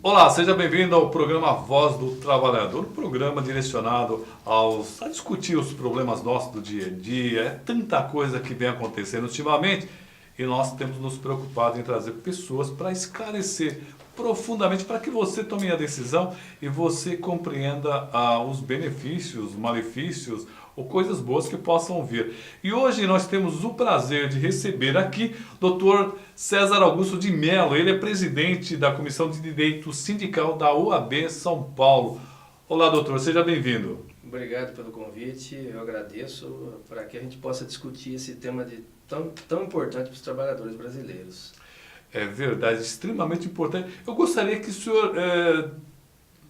Olá, seja bem-vindo ao programa Voz do Trabalhador, um programa direcionado a discutir os problemas nossos do dia a dia. É tanta coisa que vem acontecendo ultimamente e nós temos nos preocupado em trazer pessoas para esclarecer profundamente, para que você tome a decisão e você compreenda os benefícios, malefícios ou coisas boas que possam vir. E hoje nós temos o prazer de receber aqui Dr. César Augusto de Mello. Ele é presidente da Comissão de Direito Sindical da OAB São Paulo. Olá, doutor, seja bem-vindo. Obrigado pelo convite, eu agradeço para que a gente possa discutir esse tema tão importante para os trabalhadores brasileiros. É verdade, extremamente importante. Eu gostaria que o senhor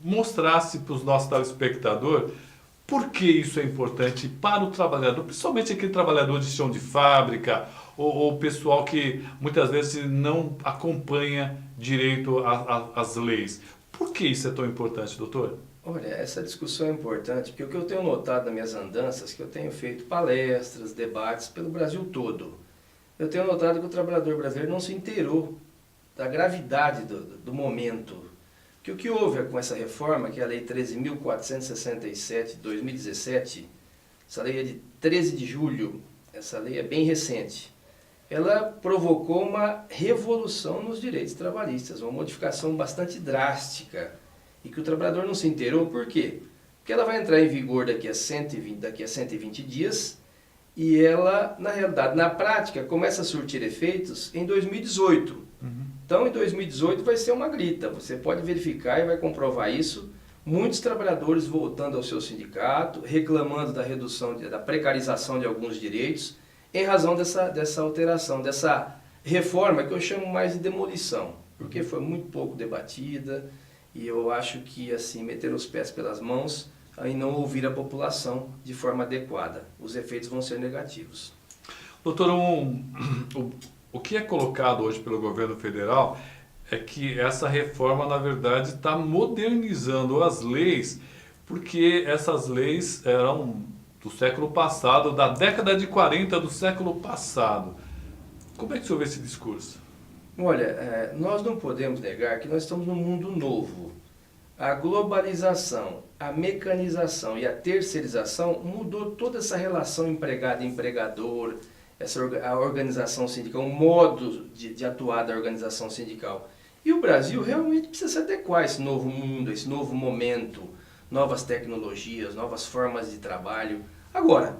mostrasse para os nossos telespectadores por que isso é importante para o trabalhador, principalmente aquele trabalhador de chão de fábrica ou o pessoal que muitas vezes não acompanha direito às leis. Por que isso é tão importante, doutor? Olha, essa discussão é importante porque o que eu tenho notado nas minhas andanças, que eu tenho feito palestras, debates pelo Brasil todo, eu tenho notado que o trabalhador brasileiro não se inteirou da gravidade do momento. Que o que houve com essa reforma, que é a Lei 13.467 de 2017, essa lei é de 13 de julho, essa lei é bem recente, ela provocou uma revolução nos direitos trabalhistas, uma modificação bastante drástica, e que o trabalhador não se inteirou. Por quê? Porque ela vai entrar em vigor daqui a 120 dias, e ela, na realidade, na prática, começa a surtir efeitos em 2018. Então, em 2018 vai ser uma grita, você pode verificar e vai comprovar isso. Muitos trabalhadores voltando ao seu sindicato, reclamando da redução, da precarização de alguns direitos, em razão dessa alteração, dessa reforma que eu chamo mais de demolição, porque foi muito pouco debatida e eu acho que, assim, meter os pés pelas mãos e não ouvir a população de forma adequada. Os efeitos vão ser negativos. Doutor, o que é colocado hoje pelo governo federal é que essa reforma, na verdade, está modernizando as leis, porque essas leis eram do século passado, da década de 40 do século passado. Como é que o senhor vê esse discurso? Olha, nós não podemos negar que nós estamos num mundo novo. A globalização, a mecanização e a terceirização mudou toda essa relação empregado-empregador, a organização sindical, o modo de atuar da organização sindical. E o Brasil realmente precisa se adequar a esse novo mundo, a esse novo momento, novas tecnologias, novas formas de trabalho. Agora,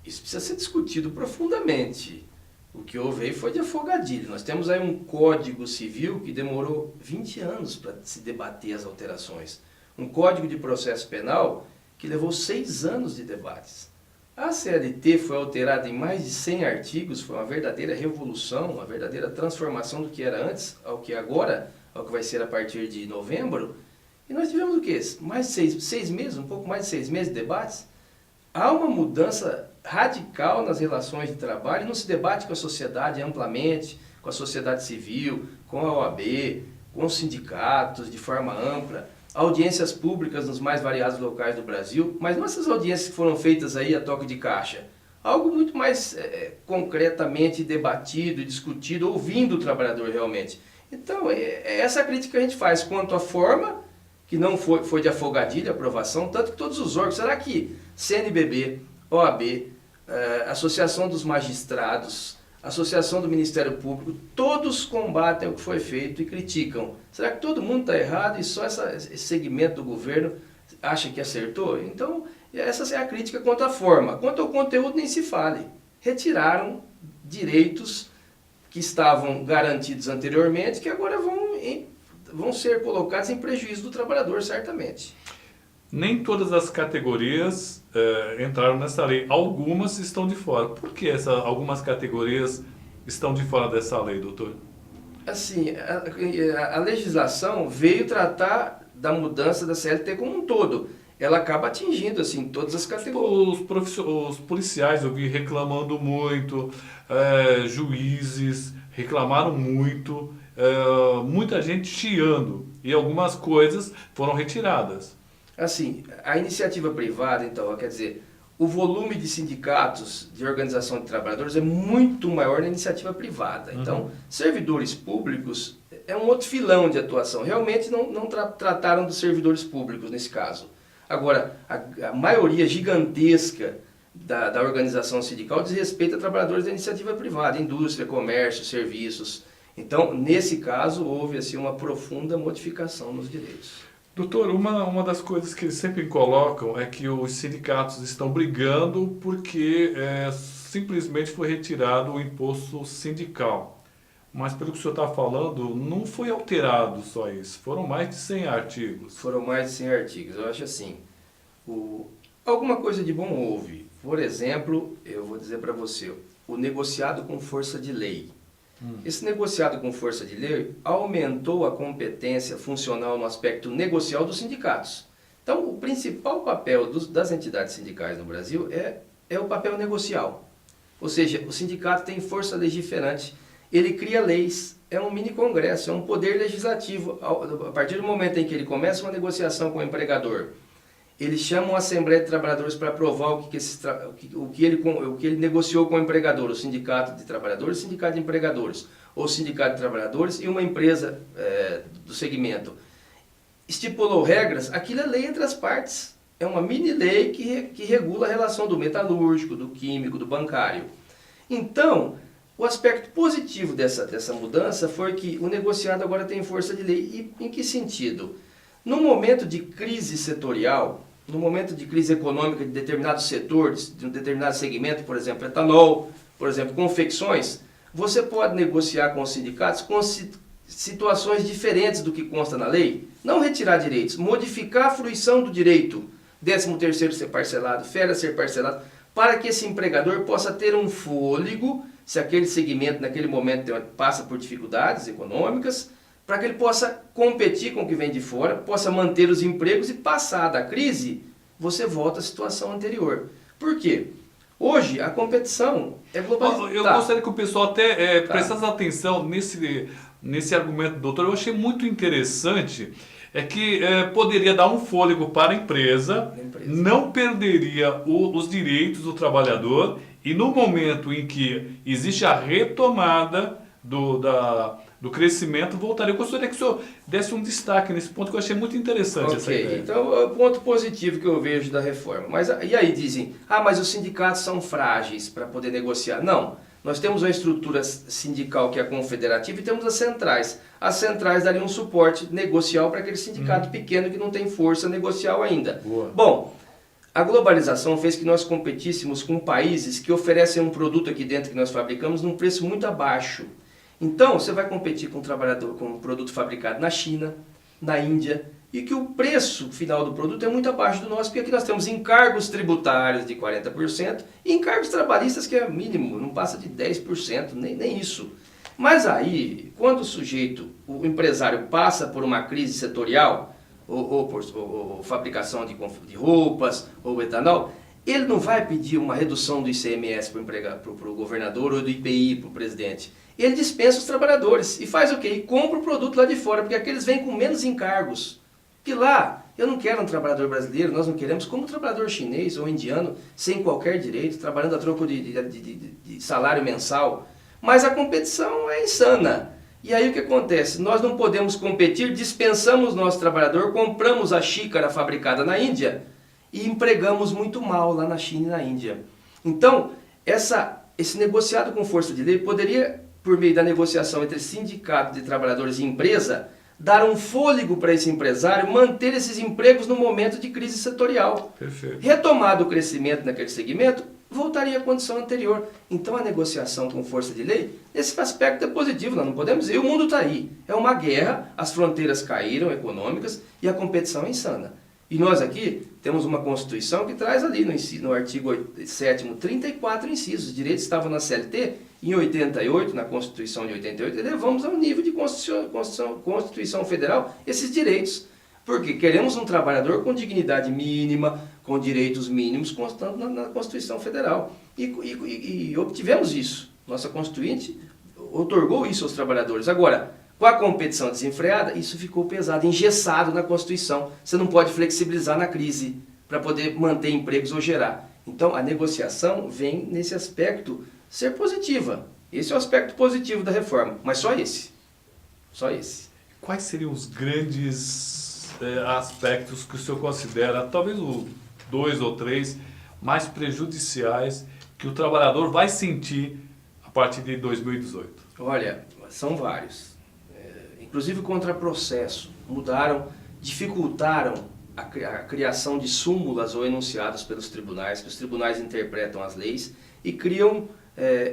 isso precisa ser discutido profundamente. O que houve aí foi de afogadilho. Nós temos aí um Código Civil que demorou 20 anos para se debater as alterações. Um Código de Processo Penal que levou 6 anos de debates. A CLT foi alterada em mais de 100 artigos, foi uma verdadeira revolução, uma verdadeira transformação do que era antes ao que agora, ao que vai ser a partir de novembro. E nós tivemos o quê? Mais de 6 meses, um pouco mais de 6 meses de debates. Há uma mudança radical nas relações de trabalho, não se debate com a sociedade amplamente, com a sociedade civil, com a OAB, com os sindicatos de forma ampla, audiências públicas nos mais variados locais do Brasil, mas não essas audiências que foram feitas aí a toque de caixa. Algo muito mais concretamente debatido e discutido, ouvindo o trabalhador realmente. Então, é essa crítica que a gente faz quanto à forma, que não foi de afogadilho a aprovação, tanto que todos os órgãos, será que CNBB, OAB, Associação dos Magistrados, Associação do Ministério Público, todos combatem o que foi feito e criticam. Será que todo mundo está errado e só esse segmento do governo acha que acertou? Então, essa é a crítica quanto à forma. Quanto ao conteúdo, nem se fale. Retiraram direitos que estavam garantidos anteriormente, que agora vão ser colocados em prejuízo do trabalhador, certamente. Nem todas as categorias entraram nessa lei. Algumas estão de fora. Por que algumas categorias estão de fora dessa lei, doutor? Assim, a legislação veio tratar da mudança da CLT como um todo. Ela acaba atingindo, assim, todas as categorias. Os policiais eu vi reclamando muito, juízes reclamaram muito, muita gente chiando. E algumas coisas foram retiradas. Assim, a iniciativa privada, então, quer dizer, o volume de sindicatos, de organização de trabalhadores é muito maior na iniciativa privada. Então, servidores públicos é um outro filão de atuação. Realmente não trataram dos servidores públicos nesse caso. Agora, a maioria gigantesca da organização sindical diz respeito a trabalhadores da iniciativa privada, indústria, comércio, serviços. Então, nesse caso, houve assim, uma profunda modificação nos direitos. Doutor, uma das coisas que eles sempre colocam é que os sindicatos estão brigando porque simplesmente foi retirado o imposto sindical. Mas pelo que o senhor está falando, não foi alterado só isso, foram mais de 100 artigos. Foram mais de 100 artigos. Eu acho assim, alguma coisa de bom houve. Por exemplo, eu vou dizer para você, o negociado com força de lei. Esse negociado com força de lei aumentou a competência funcional no aspecto negocial dos sindicatos. Então, o principal papel das entidades sindicais no Brasil é o papel negocial. Ou seja, o sindicato tem força legiferante, ele cria leis, é um mini congresso, é um poder legislativo. A partir do momento em que ele começa uma negociação com o empregador, eles chamam a Assembleia de Trabalhadores para aprovar o que ele negociou com o empregador, o Sindicato de Trabalhadores, o Sindicato de Empregadores, ou o Sindicato de Trabalhadores e uma empresa do segmento. Estipulou regras, aquilo é lei entre as partes. É uma mini-lei que regula a relação do metalúrgico, do químico, do bancário. Então, o aspecto positivo dessa mudança foi que o negociado agora tem força de lei. E em que sentido? No momento de crise setorial, no momento de crise econômica de determinados setores, de um determinado segmento, por exemplo, etanol, por exemplo, confecções, você pode negociar com os sindicatos com situações diferentes do que consta na lei. Não retirar direitos, modificar a fruição do direito, 13º ser parcelado, férias ser parcelado, para que esse empregador possa ter um fôlego, se aquele segmento naquele momento passa por dificuldades econômicas, para que ele possa competir com o que vem de fora, possa manter os empregos e passar da crise, você volta à situação anterior. Por quê? Hoje a competição é globalizada. Eu gostaria que o pessoal até prestasse atenção nesse argumento, doutor. Eu achei muito interessante, que poderia dar um fôlego para a empresa, não perderia os direitos do trabalhador e no momento em que existe a retomada do crescimento, voltaria. Eu gostaria que o senhor desse um destaque nesse ponto, que eu achei muito interessante essa ideia. Então, é o ponto positivo que eu vejo da reforma. Mas, e aí dizem, mas os sindicatos são frágeis para poder negociar. Não, nós temos uma estrutura sindical que é a confederativa e temos as centrais. As centrais dariam um suporte negocial para aquele sindicato pequeno que não tem força negocial ainda. Boa. Bom, a globalização fez que nós competíssemos com países que oferecem um produto aqui dentro que nós fabricamos num preço muito abaixo. Então, você vai competir com um trabalhador com um produto fabricado na China, na Índia, e que o preço final do produto é muito abaixo do nosso, porque aqui nós temos encargos tributários de 40% e encargos trabalhistas que é mínimo, não passa de 10%, nem isso. Mas aí, quando o empresário passa por uma crise setorial, ou fabricação de roupas, ou etanol, ele não vai pedir uma redução do ICMS para o governador ou do IPI para o presidente. Ele dispensa os trabalhadores e faz o quê? E compra o produto lá de fora, porque aqueles vêm com menos encargos. Que lá, eu não quero um trabalhador brasileiro, nós não queremos como um trabalhador chinês ou indiano, sem qualquer direito, trabalhando a troco de salário mensal. Mas a competição é insana. E aí o que acontece? Nós não podemos competir, dispensamos nosso trabalhador, compramos a xícara fabricada na Índia e empregamos muito mal lá na China e na Índia. Então, esse negociado com força de lei poderia, por meio da negociação entre sindicato de trabalhadores e empresa, dar um fôlego para esse empresário manter esses empregos no momento de crise setorial. Perfeito. Retomado o crescimento naquele segmento, voltaria à condição anterior. Então a negociação com força de lei, esse aspecto é positivo, nós não podemos dizer, o mundo está aí. É uma guerra, as fronteiras caíram econômicas e a competição é insana. E nós aqui temos uma Constituição que traz ali no artigo 7º 34 incisos. Os direitos estavam na CLT, em 88, na Constituição de 88, elevamos ao nível de Constituição Federal esses direitos. Porque queremos um trabalhador com dignidade mínima, com direitos mínimos, constando na Constituição Federal. E obtivemos isso. Nossa Constituinte outorgou isso aos trabalhadores. Agora, com a competição desenfreada, isso ficou pesado, engessado na Constituição. Você não pode flexibilizar na crise para poder manter empregos ou gerar. Então, a negociação vem nesse aspecto ser positiva. Esse é o aspecto positivo da reforma, mas só esse. Só esse. Quais seriam os grandes aspectos que o senhor considera, talvez dois ou três, mais prejudiciais que o trabalhador vai sentir a partir de 2018? Olha, são vários. Inclusive o contraprocesso. Mudaram, dificultaram a criação de súmulas ou enunciados pelos tribunais, que os tribunais interpretam as leis e criam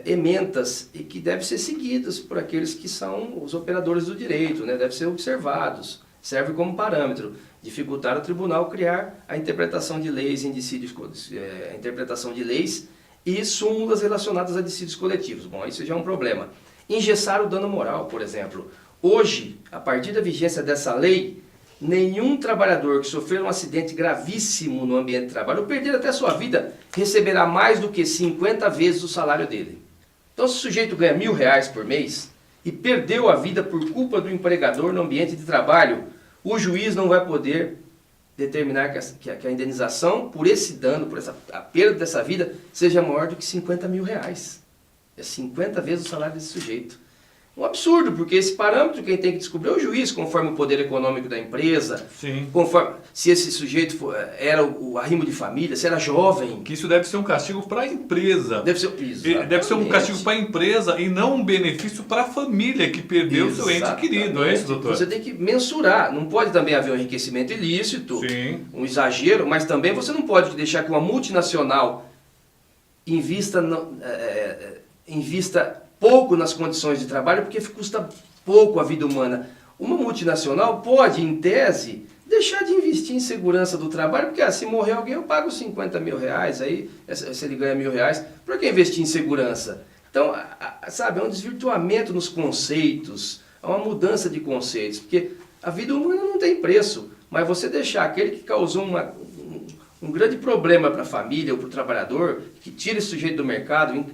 ementas e que devem ser seguidas por aqueles que são os operadores do direito, né? Devem ser observados, serve como parâmetro. Dificultar o tribunal criar a interpretação de leis, a interpretação de leis e súmulas relacionadas a dissídios coletivos. Bom, isso já é um problema. Engessar o dano moral, por exemplo. Hoje, a partir da vigência dessa lei, nenhum trabalhador que sofrer um acidente gravíssimo no ambiente de trabalho, ou perder até sua vida, receberá mais do que 50 vezes o salário dele. Então, se o sujeito ganha R$1.000 por mês e perdeu a vida por culpa do empregador no ambiente de trabalho, o juiz não vai poder determinar que a indenização por esse dano, a perda dessa vida, seja maior do que R$50.000. É 50 vezes o salário desse sujeito. Um absurdo, porque esse parâmetro quem tem que descobrir é o juiz, conforme o poder econômico da empresa, Sim. Conforme se esse sujeito era o arrimo de família, se era jovem. Que isso deve ser um castigo para a empresa. Deve ser, deve ser um castigo para a empresa e não um benefício para a família que perdeu o seu ente querido, é isso, doutor? Você tem que mensurar, não pode também haver um enriquecimento ilícito, Sim. Um exagero, mas também você não pode deixar que uma multinacional invista pouco nas condições de trabalho, porque custa pouco a vida humana. Uma multinacional pode, em tese, deixar de investir em segurança do trabalho, porque se morrer alguém eu pago R$50.000, aí se ele ganha R$1.000, para que investir em segurança? Então, sabe, é um desvirtuamento nos conceitos, é uma mudança de conceitos, porque a vida humana não tem preço, mas você deixar aquele que causou um grande problema para a família ou para o trabalhador, que tira esse sujeito do mercado,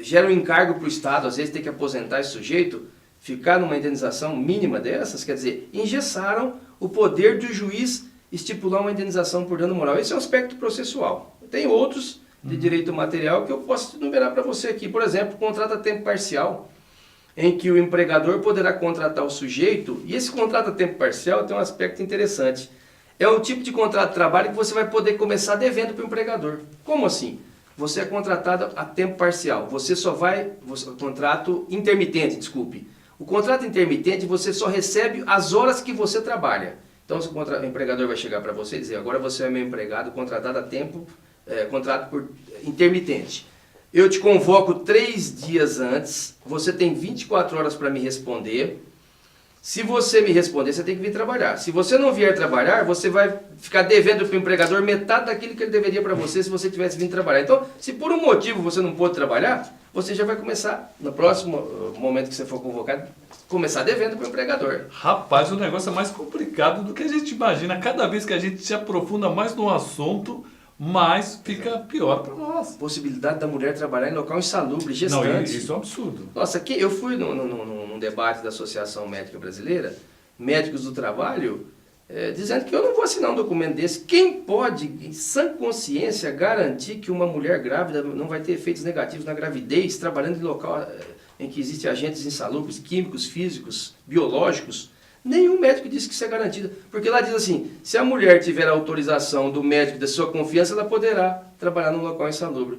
gera um encargo para o Estado, às vezes tem que aposentar esse sujeito, ficar numa indenização mínima dessas, quer dizer, engessaram o poder do juiz estipular uma indenização por dano moral. Esse é um aspecto processual. Tem outros de direito material que eu posso enumerar para você aqui. Por exemplo, contrato a tempo parcial, em que o empregador poderá contratar o sujeito, e esse contrato a tempo parcial tem um aspecto interessante. É um tipo de contrato de trabalho que você vai poder começar devendo para o empregador. Como assim? Você é contratado a tempo parcial, contrato intermitente, desculpe. O contrato intermitente você só recebe as horas que você trabalha. Então o empregador vai chegar para você e dizer, agora você é meu empregado contratado a tempo, contrato por intermitente. Eu te convoco 3 dias antes, você tem 24 horas para me responder. Se você me responder, você tem que vir trabalhar. Se você não vier trabalhar, você vai ficar devendo para o empregador metade daquilo que ele deveria para você se você tivesse vindo trabalhar. Então, se por um motivo você não pôde trabalhar, você já vai começar, no próximo momento que você for convocado, começar devendo para o empregador. Rapaz, o negócio é mais complicado do que a gente imagina. Cada vez que a gente se aprofunda mais no assunto, mais fica pior para nós. Possibilidade da mulher trabalhar em local insalubre, gestante. Não, isso é um absurdo. Nossa, aqui eu fui num debate da Associação Médica Brasileira, Médicos do Trabalho, dizendo que eu não vou assinar um documento desse. Quem pode, em sã consciência, garantir que uma mulher grávida não vai ter efeitos negativos na gravidez, trabalhando em local em que existem agentes insalubres, químicos, físicos, biológicos? Nenhum médico disse que isso é garantido. Porque lá diz assim, se a mulher tiver a autorização do médico da sua confiança, ela poderá trabalhar num local insalubre.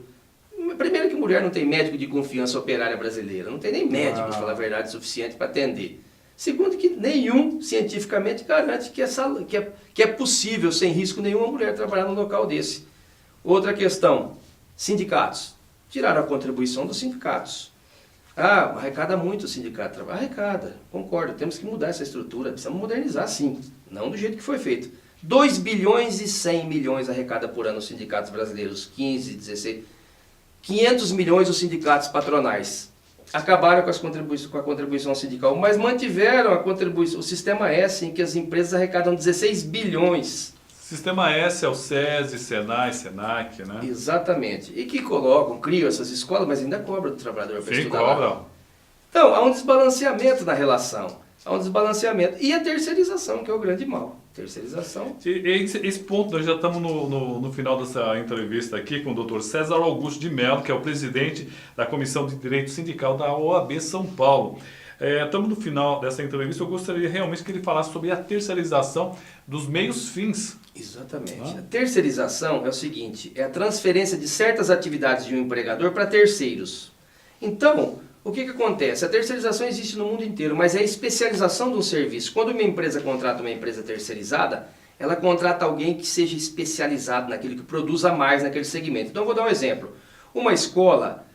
Primeiro que mulher não tem médico de confiança operária brasileira, não tem nem médico, para falar a verdade, suficiente para atender. Segundo que nenhum cientificamente garante que é possível, sem risco nenhum, uma mulher trabalhar num local desse. Outra questão, sindicatos. Tiraram a contribuição dos sindicatos. Arrecada muito o sindicato. Arrecada, concordo, temos que mudar essa estrutura, precisamos modernizar sim, não do jeito que foi feito. 2 bilhões e 100 milhões arrecada por ano os sindicatos brasileiros, 15, 16, 500 milhões os sindicatos patronais. Acabaram com a contribuição sindical, mas mantiveram a contribuição, o sistema S, em que as empresas arrecadam 16 bilhões. Sistema S é o SESI, Senai, Senac, né? Exatamente. E que criam essas escolas, mas ainda cobram do trabalhador para estudar. Sim, cobram. Então, há um desbalanceamento na relação. Há um desbalanceamento. E a terceirização, que é o grande mal. Terceirização. Esse ponto, nós já estamos no final dessa entrevista aqui com o Dr. César Augusto de Mello, que é o presidente da Comissão de Direito Sindical da OAB São Paulo. Estamos no final dessa entrevista, eu gostaria realmente que ele falasse sobre a terceirização dos meios fins. Exatamente. A terceirização é o seguinte, é a transferência de certas atividades de um empregador para terceiros. Então, o que acontece? A terceirização existe no mundo inteiro, mas é a especialização de um serviço. Quando uma empresa contrata uma empresa terceirizada, ela contrata alguém que seja especializado naquilo, que produza mais naquele segmento. Então, eu vou dar um exemplo. Uma escola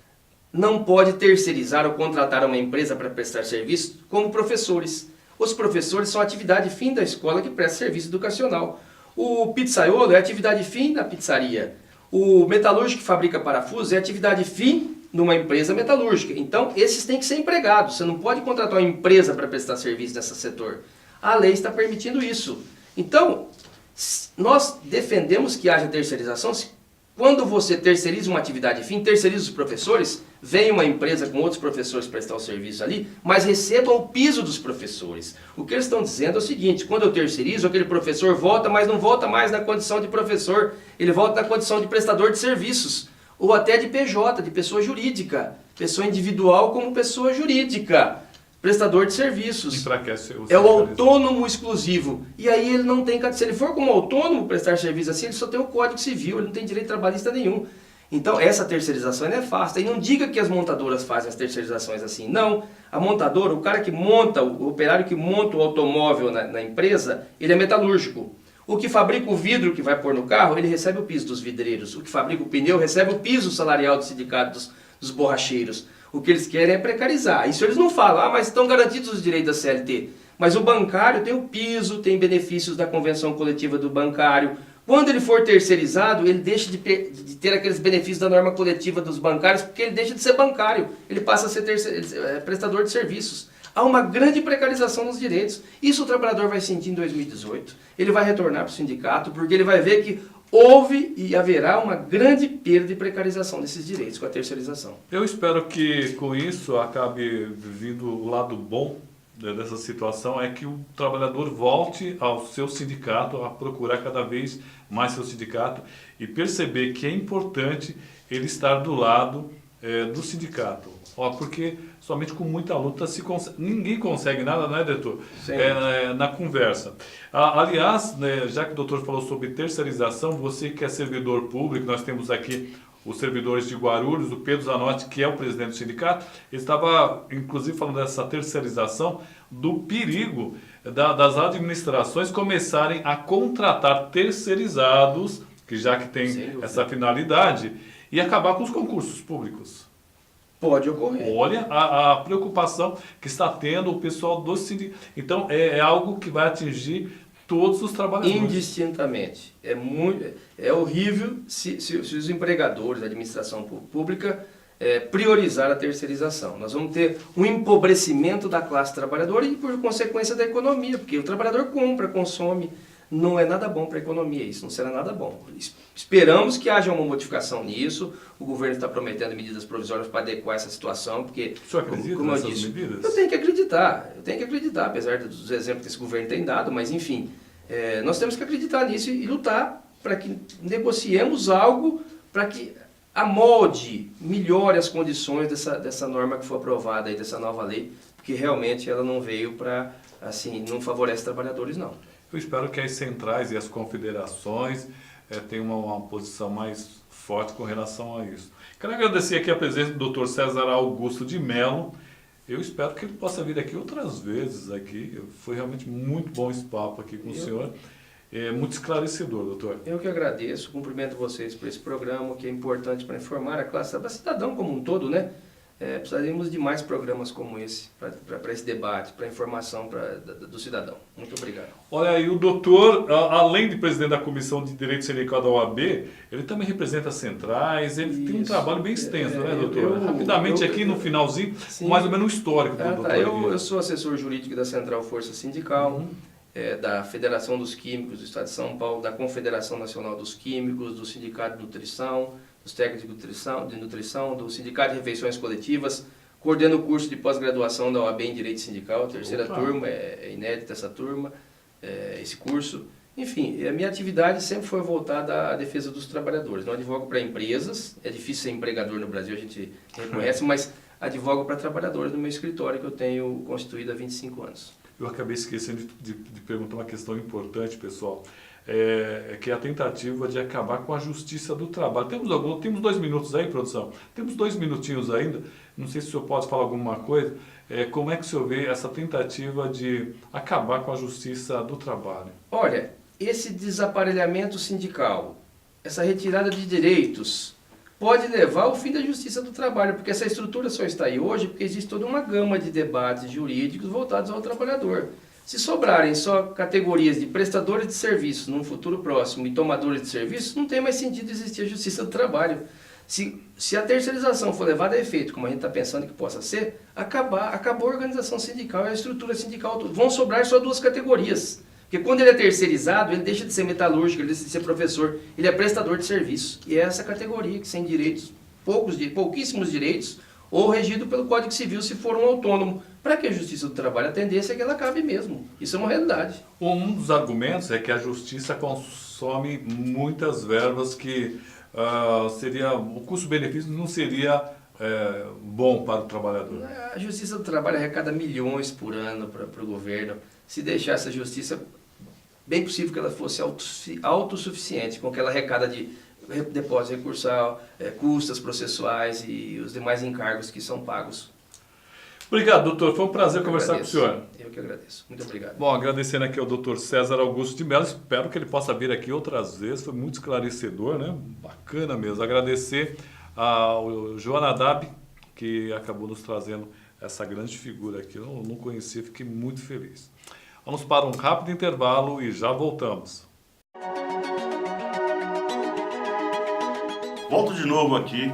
não pode terceirizar ou contratar uma empresa para prestar serviço como professores. Os professores são a atividade fim da escola que presta serviço educacional. O pizzaiolo é a atividade fim da pizzaria. O metalúrgico que fabrica parafusos é a atividade fim numa empresa metalúrgica. Então, esses têm que ser empregados. Você não pode contratar uma empresa para prestar serviço nesse setor. A lei está permitindo isso. Então, nós defendemos que haja terceirização. Quando você terceiriza uma atividade fim, terceiriza os professores, vem uma empresa com outros professores prestar o serviço ali, mas recebam o piso dos professores. O que eles estão dizendo é o seguinte, quando eu terceirizo, aquele professor volta, mas não volta mais na condição de professor, ele volta na condição de prestador de serviços, ou até de PJ, de pessoa jurídica, pessoa individual como pessoa jurídica. Prestador de serviços. É o autônomo exclusivo. E aí ele não tem... Se ele for como autônomo prestar serviço assim, ele só tem o Código Civil, ele não tem direito trabalhista nenhum. Então essa terceirização é nefasta. E não diga que as montadoras fazem as terceirizações assim. Não. A montadora, o cara que monta, o operário que monta o automóvel na empresa, ele é metalúrgico. O que fabrica o vidro que vai pôr no carro, ele recebe o piso dos vidreiros. O que fabrica o pneu recebe o piso salarial do sindicato dos borracheiros. O que eles querem é precarizar. Isso eles não falam, mas estão garantidos os direitos da CLT. Mas o bancário tem o piso, tem benefícios da convenção coletiva do bancário. Quando ele for terceirizado, ele deixa de ter aqueles benefícios da norma coletiva dos bancários, porque ele deixa de ser bancário, ele passa a ser prestador de serviços. Há uma grande precarização nos direitos. Isso o trabalhador vai sentir em 2018. Ele vai retornar para o sindicato, porque ele vai ver que houve e haverá uma grande perda e precarização desses direitos com a terceirização. Eu espero que com isso acabe vindo o lado bom dessa situação, é que o trabalhador volte ao seu sindicato, a procurar cada vez mais seu sindicato e perceber que é importante ele estar do lado do sindicato. Porque somente com muita luta ninguém consegue nada, né, doutor? Na conversa. Aliás, né, já que o doutor falou sobre terceirização, você que é servidor público, nós temos aqui os servidores de Guarulhos, o Pedro Zanotti, que é o presidente do sindicato, ele estava, inclusive, falando dessa terceirização, do perigo das administrações começarem a contratar terceirizados, que já que tem essa finalidade, e acabar com os concursos públicos. Pode ocorrer. Olha a preocupação que está tendo o pessoal do sindicato. Então, é algo que vai atingir todos os trabalhadores. Indistintamente. É horrível se os empregadores da administração pública priorizar a terceirização. Nós vamos ter um empobrecimento da classe trabalhadora e, por consequência, da economia, porque o trabalhador compra, consome. Não é nada bom para a economia, isso não será nada bom. Esperamos que haja uma modificação nisso. O governo está prometendo medidas provisórias para adequar essa situação, porque, o senhor acredita como eu nessas disse, medidas? eu tenho que acreditar, apesar dos exemplos que esse governo tem dado, mas enfim, nós temos que acreditar nisso e lutar para que negociemos algo para que amolde, melhore as condições dessa norma que foi aprovada, aí, dessa nova lei, porque realmente ela não veio para, assim, não favorece trabalhadores, não. Eu espero que as centrais e as confederações tenham uma posição mais forte com relação a isso. Quero agradecer aqui a presença do Dr. César Augusto de Mello. Eu espero que ele possa vir aqui outras vezes aqui. Foi realmente muito bom esse papo aqui com o senhor. É muito esclarecedor, doutor. Eu que agradeço, cumprimento vocês por esse programa, que é importante para informar a classe, para o cidadão como um todo, né? Precisaríamos de mais programas como esse, para esse debate, para a informação do cidadão. Muito obrigado. Olha aí, o doutor, além de presidente da Comissão de Direito Sindical da OAB, ele também representa as centrais, ele tem um trabalho bem extenso, né, doutor? Rapidamente aqui no finalzinho, sim, mais ou menos um histórico do doutor. Eu sou assessor jurídico da Central Força Sindical, da Federação dos Químicos do Estado de São Paulo, da Confederação Nacional dos Químicos, do Sindicato de Nutrição, dos técnicos de nutrição, do Sindicato de Refeições Coletivas, coordeno o curso de pós-graduação da OAB em Direito Sindical, terceira turma, é inédita essa turma, esse curso. Enfim, a minha atividade sempre foi voltada à defesa dos trabalhadores. Não advogo para empresas, é difícil ser empregador no Brasil, a gente reconhece, mas advogo para trabalhadores no meu escritório que eu tenho constituído há 25 anos. Eu acabei esquecendo de perguntar uma questão importante, pessoal. Que é a tentativa de acabar com a justiça do trabalho. Temos 2 minutos aí, produção? Temos 2 minutinhos ainda. Não sei se o senhor pode falar alguma coisa. Como é que o senhor vê essa tentativa de acabar com a justiça do trabalho? Olha, esse desaparelhamento sindical, essa retirada de direitos, pode levar ao fim da justiça do trabalho, porque essa estrutura só está aí hoje porque existe toda uma gama de debates jurídicos voltados ao trabalhador. Se sobrarem só categorias de prestadores de serviços num futuro próximo e tomadores de serviços, não tem mais sentido existir a justiça do trabalho. Se a terceirização for levada a efeito, como a gente está pensando que possa ser, acabou a organização sindical e a estrutura sindical. Vão sobrar só 2 categorias. Porque quando ele é terceirizado, ele deixa de ser metalúrgico, ele deixa de ser professor, ele é prestador de serviço. E é essa categoria que sem direitos, pouquíssimos direitos, ou regido pelo Código Civil se for um autônomo. Para que a justiça do trabalho? A tendência é que ela acabe mesmo. Isso é uma realidade. Um dos argumentos é que a justiça consome muitas verbas que o custo-benefício não seria bom para o trabalhador. A justiça do trabalho arrecada milhões por ano para o governo. Se deixasse a justiça, bem possível que ela fosse autossuficiente com aquela arrecada de depósito recursal, custas processuais e os demais encargos que são pagos. Obrigado, doutor. Foi um prazer conversar com o senhor. Eu que agradeço. Muito obrigado. Bom, agradecendo aqui ao doutor César Augusto de Mello. Espero que ele possa vir aqui outras vezes. Foi muito esclarecedor, né? Bacana mesmo. Agradecer ao Joanadab, que acabou nos trazendo essa grande figura aqui. Eu não conhecia, fiquei muito feliz. Vamos para um rápido intervalo e já voltamos. Volto de novo aqui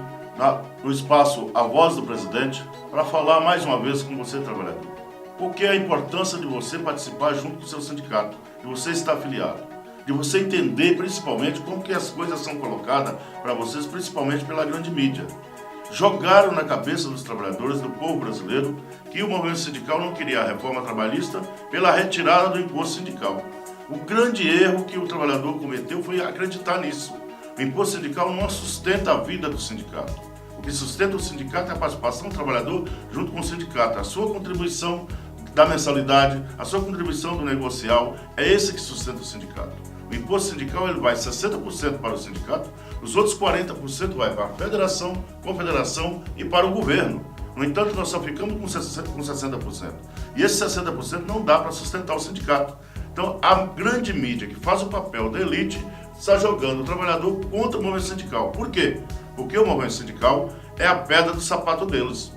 no espaço A Voz do Presidente para falar mais uma vez com você, trabalhador. O que é a importância de você participar junto com o seu sindicato, de você estar afiliado, de você entender principalmente como que as coisas são colocadas para vocês, principalmente pela grande mídia. Jogaram na cabeça dos trabalhadores, do povo brasileiro, que o movimento sindical não queria a reforma trabalhista pela retirada do imposto sindical. O grande erro que o trabalhador cometeu foi acreditar nisso. O imposto sindical não sustenta a vida do sindicato. O que sustenta o sindicato é a participação do trabalhador junto com o sindicato. A sua contribuição da mensalidade, a sua contribuição do negocial, é esse que sustenta o sindicato. O imposto sindical ele vai 60% para o sindicato, os outros 40% vai para a federação, confederação e para o governo. No entanto, nós só ficamos com 60%. E esse 60% não dá para sustentar o sindicato. Então, a grande mídia que faz o papel da elite está jogando o trabalhador contra o movimento sindical. Por quê? Porque o movimento sindical é a pedra do sapato deles.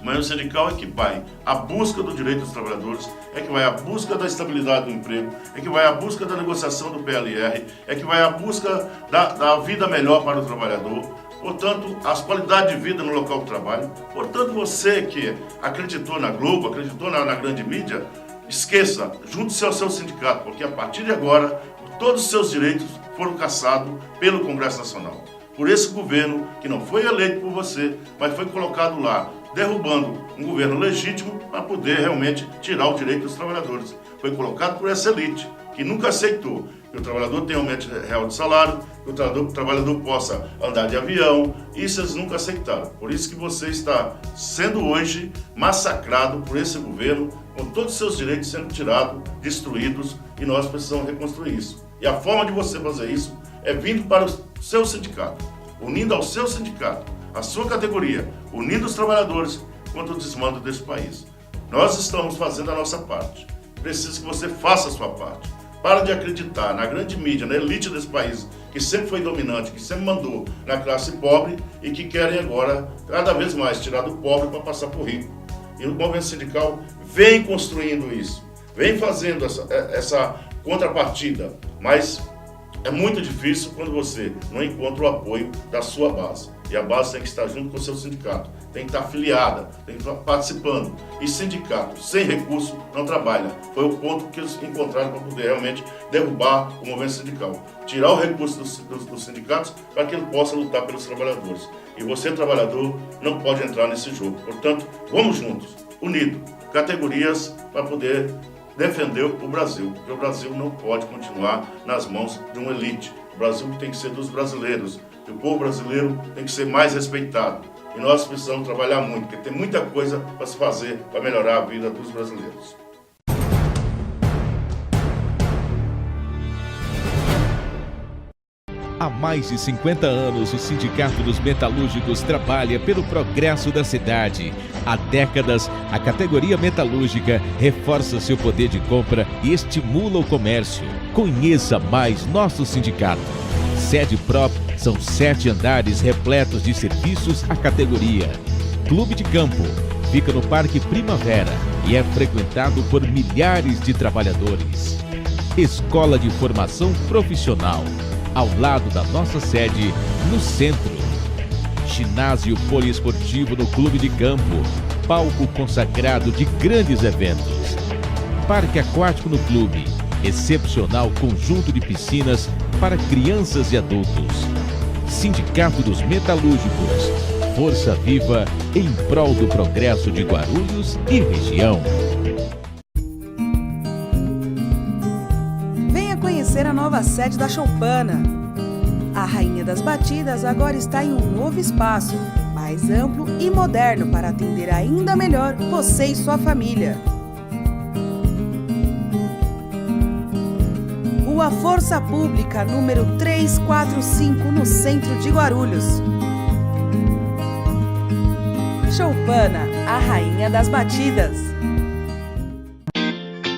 O movimento sindical é que vai à busca do direito dos trabalhadores, é que vai à busca da estabilidade do emprego, é que vai à busca da negociação do PLR, é que vai à busca da vida melhor para o trabalhador. Portanto, as qualidades de vida no local de trabalho. Portanto, você que acreditou na Globo, acreditou na grande mídia, esqueça, junte-se ao seu sindicato, porque a partir de agora, todos os seus direitos foram cassados pelo Congresso Nacional. Por esse governo, que não foi eleito por você, mas foi colocado lá, derrubando um governo legítimo para poder realmente tirar o direito dos trabalhadores. Foi colocado por essa elite, que nunca aceitou que o trabalhador tenha aumento real de salário, que o trabalhador possa andar de avião. Isso eles nunca aceitaram. Por isso que você está sendo hoje massacrado por esse governo, com todos os seus direitos sendo tirados, destruídos, e nós precisamos reconstruir isso. E a forma de você fazer isso é vindo para o seu sindicato, unindo ao seu sindicato, a sua categoria, unindo os trabalhadores contra o desmando desse país. Nós estamos fazendo a nossa parte. Preciso que você faça a sua parte. Para de acreditar na grande mídia, na elite desse país, que sempre foi dominante, que sempre mandou na classe pobre e que querem agora, cada vez mais, tirar do pobre para passar para o rico. E o movimento sindical vem construindo isso, vem fazendo essa contrapartida, mas é muito difícil quando você não encontra o apoio da sua base. E a base tem que estar junto com o seu sindicato, tem que estar afiliada, tem que estar participando. E sindicato sem recurso não trabalha. Foi o ponto que eles encontraram para poder realmente derrubar o movimento sindical. Tirar o recurso dos sindicatos para que ele possa lutar pelos trabalhadores. E você, trabalhador, não pode entrar nesse jogo. Portanto, vamos juntos, unidos, categorias para poder defender o Brasil, porque o Brasil não pode continuar nas mãos de uma elite. O Brasil tem que ser dos brasileiros, o povo brasileiro tem que ser mais respeitado. E nós precisamos trabalhar muito, porque tem muita coisa para se fazer para melhorar a vida dos brasileiros. Há mais de 50 anos, o Sindicato dos Metalúrgicos trabalha pelo progresso da cidade. Há décadas, a categoria metalúrgica reforça seu poder de compra e estimula o comércio. Conheça mais nosso sindicato. Sede própria, são 7 andares repletos de serviços à categoria. Clube de Campo, fica no Parque Primavera e é frequentado por milhares de trabalhadores. Escola de Formação Profissional, ao lado da nossa sede, no centro. Ginásio poliesportivo no Clube de Campo, palco consagrado de grandes eventos. Parque aquático no clube, excepcional conjunto de piscinas para crianças e adultos. Sindicato dos Metalúrgicos, força viva em prol do progresso de Guarulhos e região. Conhecer a nova sede da Choupana. A Rainha das Batidas agora está em um novo espaço, mais amplo e moderno para atender ainda melhor você e sua família. Rua Força Pública, número 345, no centro de Guarulhos. Choupana, a Rainha das Batidas.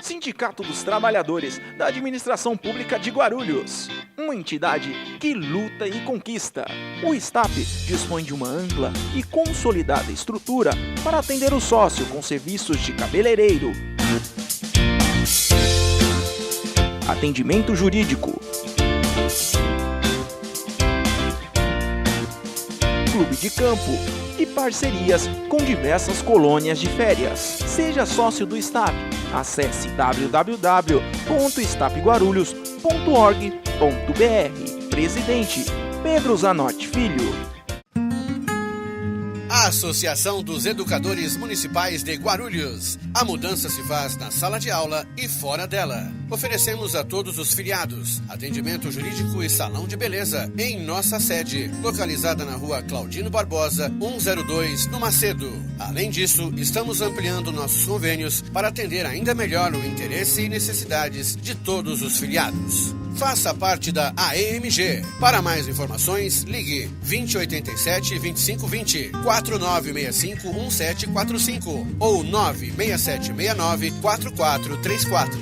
Sindicato dos Trabalhadores da Administração Pública de Guarulhos, uma entidade que luta e conquista. O STAP dispõe de uma ampla e consolidada estrutura para atender o sócio com serviços de cabeleireiro, atendimento jurídico, clube de campo e parcerias com diversas colônias de férias. Seja sócio do STAP. Acesse www.stapguarulhos.org.br. Presidente Pedro Zanotti Filho. A Associação dos Educadores Municipais de Guarulhos. A mudança se faz na sala de aula e fora dela. Oferecemos a todos os filiados atendimento jurídico e salão de beleza em nossa sede, localizada na rua Claudino Barbosa, 102, no Macedo. Além disso, estamos ampliando nossos convênios para atender ainda melhor o interesse e necessidades de todos os filiados. Faça parte da AEMG. Para mais informações, ligue 2087 2520, 4965 1745 ou 96769 4434.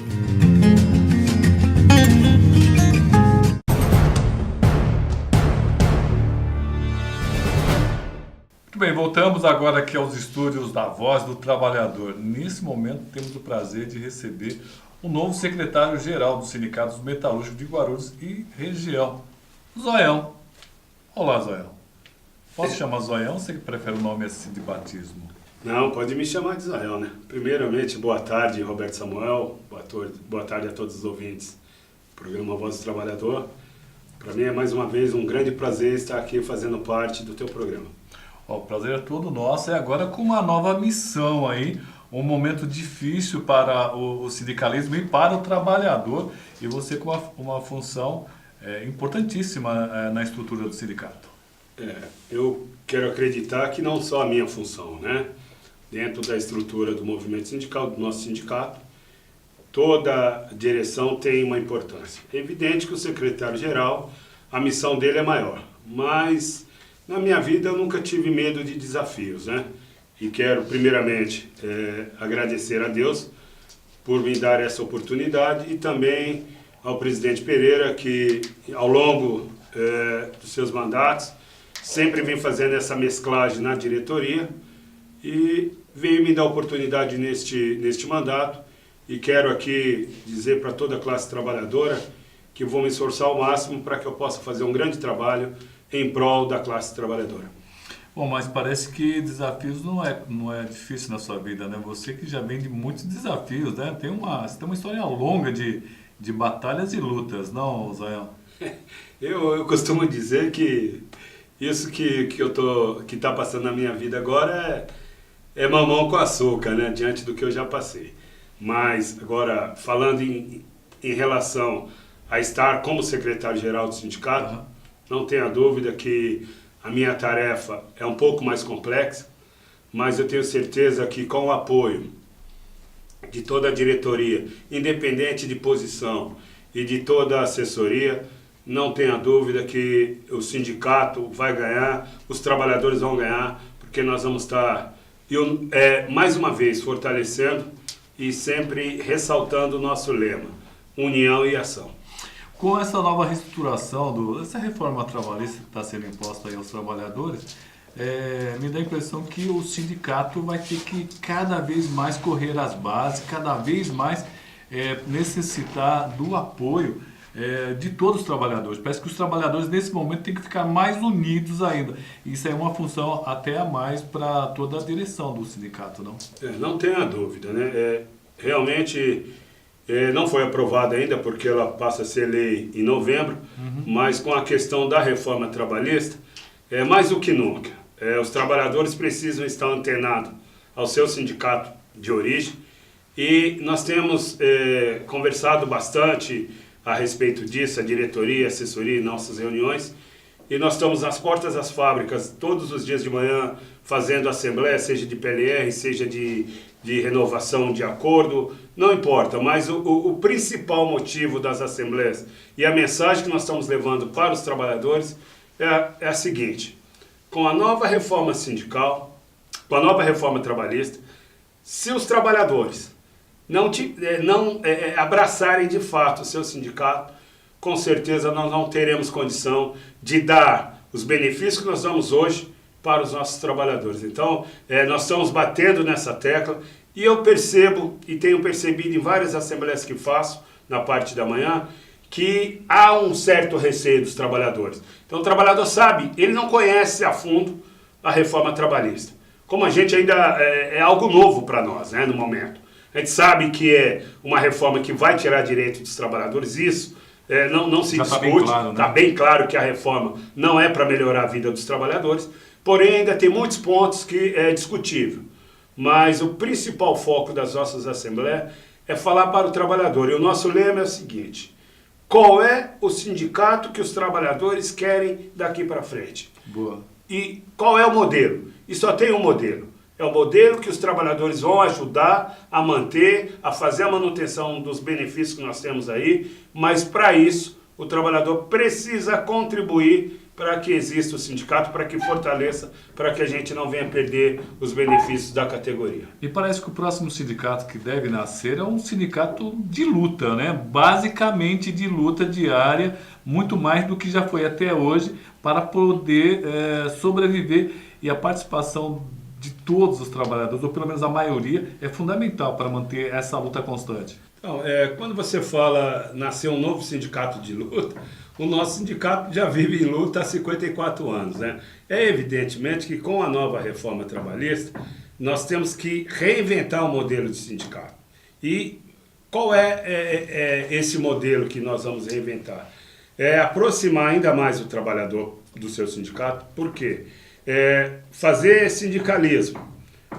Muito bem, voltamos agora aqui aos estúdios da Voz do Trabalhador. Nesse momento temos o prazer de receber o novo secretário-geral do Sindicato dos Metalúrgicos de Guarulhos e região, Zoião. Olá, Zoião. Posso chamar Zoião ou você prefere o nome assim de batismo? Não, pode me chamar de Zoião, né? Primeiramente, boa tarde, Roberto Samuel. Boa tarde a todos os ouvintes do programa Voz do Trabalhador. Para mim é mais uma vez um grande prazer estar aqui fazendo parte do teu programa. O prazer é todo nosso, e agora com uma nova missão aí, um momento difícil para o sindicalismo e para o trabalhador, e você com uma função importantíssima na estrutura do sindicato. Eu quero acreditar que não só a minha função, né? Dentro da estrutura do movimento sindical, do nosso sindicato, toda direção tem uma importância. É evidente que o secretário-geral, a missão dele é maior, mas na minha vida eu nunca tive medo de desafios, né? E quero, primeiramente, agradecer a Deus por me dar essa oportunidade e também ao presidente Pereira, que ao longo dos seus mandatos sempre vem fazendo essa mesclagem na diretoria e veio me dar oportunidade neste mandato. E quero aqui dizer para toda a classe trabalhadora que vou me esforçar ao máximo para que eu possa fazer um grande trabalho em prol da classe trabalhadora. Bom, mas parece que desafios não é difícil na sua vida, né? Você que já vem de muitos desafios, né? Você tem uma história longa de batalhas e lutas, não, Zoião? Eu costumo dizer que isso que está passando na minha vida agora é mamão com açúcar, né? Diante do que eu já passei. Mas, agora, falando em relação a estar como secretário-geral do sindicato, não tenha dúvida que a minha tarefa é um pouco mais complexa, mas eu tenho certeza que com o apoio de toda a diretoria, independente de posição, e de toda a assessoria, não tenha dúvida que o sindicato vai ganhar, os trabalhadores vão ganhar, porque nós vamos estar, mais uma vez, fortalecendo e sempre ressaltando o nosso lema, união e ação. Com essa nova reestruturação, essa reforma trabalhista que está sendo imposta aí aos trabalhadores, me dá a impressão que o sindicato vai ter que cada vez mais correr às bases, cada vez mais necessitar do apoio de todos os trabalhadores. Parece que os trabalhadores nesse momento têm que ficar mais unidos ainda. Isso é uma função até a mais para toda a direção do sindicato, não? Não tenha dúvida, né? Realmente não foi aprovada ainda porque ela passa a ser lei em novembro, mas com a questão da reforma trabalhista, mais do que nunca, os trabalhadores precisam estar antenados ao seu sindicato de origem e nós temos conversado bastante a respeito disso, a diretoria, a assessoria em nossas reuniões, e nós estamos nas portas das fábricas todos os dias de manhã fazendo assembleia, seja de PLR, seja de renovação de acordo, não importa, mas o principal motivo das assembleias e a mensagem que nós estamos levando para os trabalhadores é a seguinte: com a nova reforma sindical, com a nova reforma trabalhista, se os trabalhadores não abraçarem de fato o seu sindicato, com certeza nós não teremos condição de dar os benefícios que nós damos hoje para os nossos trabalhadores. Então, nós estamos batendo nessa tecla e eu percebo, e tenho percebido em várias assembleias que faço, na parte da manhã, que há um certo receio dos trabalhadores. Então, o trabalhador sabe, ele não conhece a fundo a reforma trabalhista. Como a gente ainda é algo novo para nós, né, no momento. A gente sabe que é uma reforma que vai tirar direito dos trabalhadores, isso não se discute. Está bem claro, né? Tá bem claro que a reforma não é para melhorar a vida dos trabalhadores, porém ainda tem muitos pontos que é discutível. Mas o principal foco das nossas assembleias é falar para o trabalhador. E o nosso lema é o seguinte: qual é o sindicato que os trabalhadores querem daqui para frente? Boa. E qual é o modelo? E só tem um modelo. É o modelo que os trabalhadores vão ajudar a manter, a fazer a manutenção dos benefícios que nós temos aí, mas para isso o trabalhador precisa contribuir para que exista o sindicato, para que fortaleça, para que a gente não venha perder os benefícios da categoria. E parece que o próximo sindicato que deve nascer é um sindicato de luta, né? Basicamente de luta diária, muito mais do que já foi até hoje, para poder sobreviver, e a participação de todos os trabalhadores, ou pelo menos a maioria, é fundamental para manter essa luta constante. Então, quando você fala nascer um novo sindicato de luta, o nosso sindicato já vive em luta há 54 anos, né? Evidentemente que com a nova reforma trabalhista, nós temos que reinventar o modelo de sindicato. E qual é esse modelo que nós vamos reinventar? É aproximar ainda mais o trabalhador do seu sindicato. Por quê? Fazer sindicalismo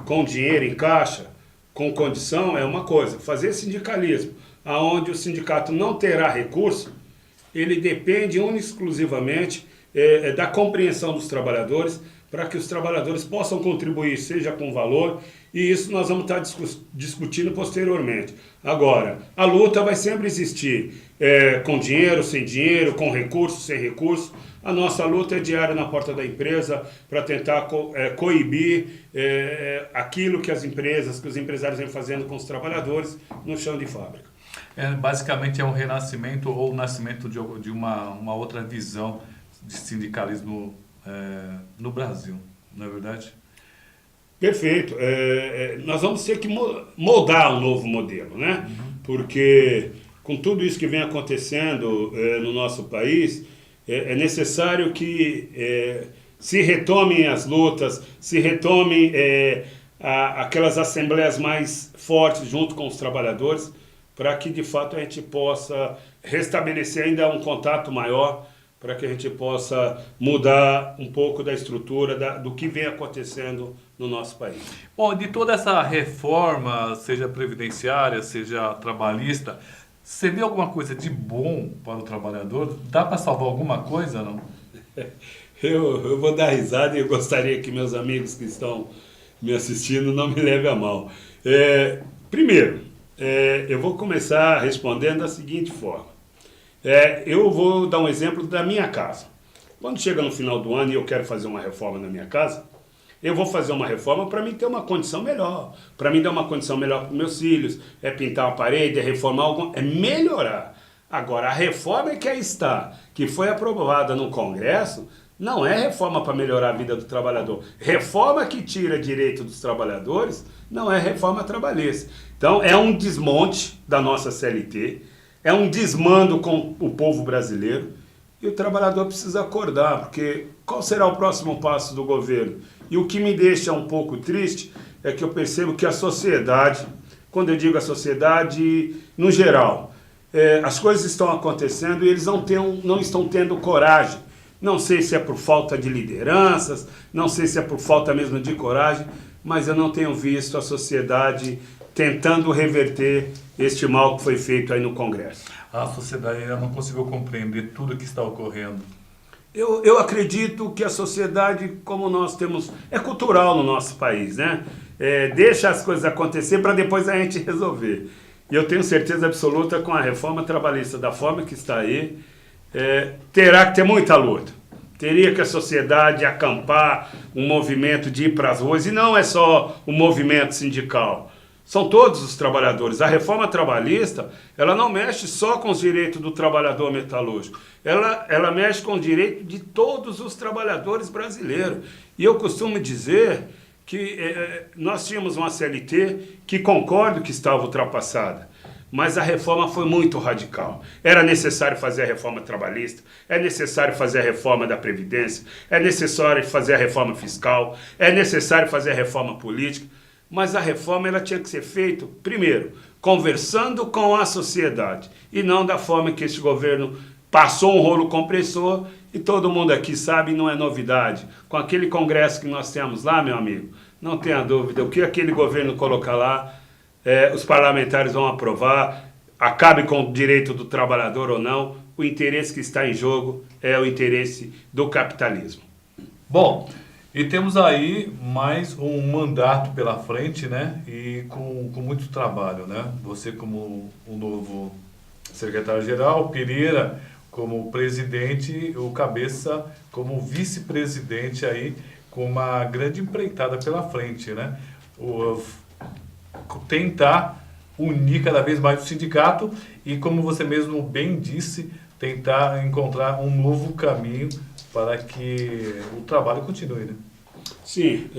com dinheiro em caixa, com condição, é uma coisa. Fazer sindicalismo onde o sindicato não terá recurso, ele depende exclusivamente da compreensão dos trabalhadores, para que os trabalhadores possam contribuir, seja com valor, e isso nós vamos estar discutindo posteriormente. Agora, a luta vai sempre existir, com dinheiro, sem dinheiro, com recurso, sem recurso. A nossa luta é diária na porta da empresa para tentar coibir aquilo que os empresários vêm fazendo com os trabalhadores no chão de fábrica. Basicamente é um renascimento ou o nascimento de uma outra visão de sindicalismo no Brasil, não é verdade? Perfeito. Nós vamos ter que moldar um novo modelo, né? Porque com tudo isso que vem acontecendo no nosso país, é necessário que se retomem as lutas, se retomem aquelas assembleias mais fortes junto com os trabalhadores, para que de fato a gente possa restabelecer ainda um contato maior, para que a gente possa mudar um pouco da estrutura do que vem acontecendo no nosso país. Bom, de toda essa reforma, seja previdenciária, seja trabalhista, você vê alguma coisa de bom para o trabalhador? Dá para salvar alguma coisa, não? Eu vou dar risada e eu gostaria que meus amigos que estão me assistindo não me levem a mal. Primeiro, eu vou começar respondendo da seguinte forma. Eu vou dar um exemplo da minha casa. Quando chega no final do ano e eu quero fazer uma reforma na minha casa, eu vou fazer uma reforma para mim ter uma condição melhor, para mim dar uma condição melhor para os meus filhos, pintar uma parede, reformar alguma, melhorar. Agora, a reforma que aí está, que foi aprovada no Congresso, não é reforma para melhorar a vida do trabalhador. Reforma que tira direito dos trabalhadores não é reforma trabalhista. Então, é um desmonte da nossa CLT, é um desmando com o povo brasileiro e o trabalhador precisa acordar, porque qual será o próximo passo do governo? E o que me deixa um pouco triste é que eu percebo que a sociedade, quando eu digo a sociedade no geral, as coisas estão acontecendo e eles não estão tendo coragem. Não sei se é por falta de lideranças, não sei se é por falta mesmo de coragem, mas eu não tenho visto a sociedade tentando reverter este mal que foi feito aí no Congresso. A sociedade ainda não conseguiu compreender tudo o que está ocorrendo. Eu acredito que a sociedade, como nós temos, é cultural no nosso país, né? Deixa as coisas acontecer para depois a gente resolver. E eu tenho certeza absoluta com a reforma trabalhista da forma que está aí, terá que ter muita luta. Teria que a sociedade acampar um movimento de ir para as ruas, e não é só o movimento sindical. São todos os trabalhadores. A reforma trabalhista, ela não mexe só com os direitos do trabalhador metalúrgico. Ela mexe com o direito de todos os trabalhadores brasileiros. E eu costumo dizer que nós tínhamos uma CLT que concordo que estava ultrapassada, mas a reforma foi muito radical. Era necessário fazer a reforma trabalhista, é necessário fazer a reforma da Previdência, é necessário fazer a reforma fiscal, é necessário fazer a reforma política. Mas a reforma ela tinha que ser feita, primeiro, conversando com a sociedade, e não da forma que este governo passou um rolo compressor, e todo mundo aqui sabe, não é novidade. Com aquele congresso que nós temos lá, meu amigo, não tenha dúvida, o que aquele governo colocar lá, os parlamentares vão aprovar, acabe com o direito do trabalhador ou não, o interesse que está em jogo é o interesse do capitalismo. Bom, e temos aí mais um mandato pela frente, né? E com muito trabalho, né? Você como o novo secretário-geral, Pereira como presidente, o Cabeça como vice-presidente aí, com uma grande empreitada pela frente, né? Tentar unir cada vez mais o sindicato e, como você mesmo bem disse, tentar encontrar um novo caminho para que o trabalho continue, né? Sim,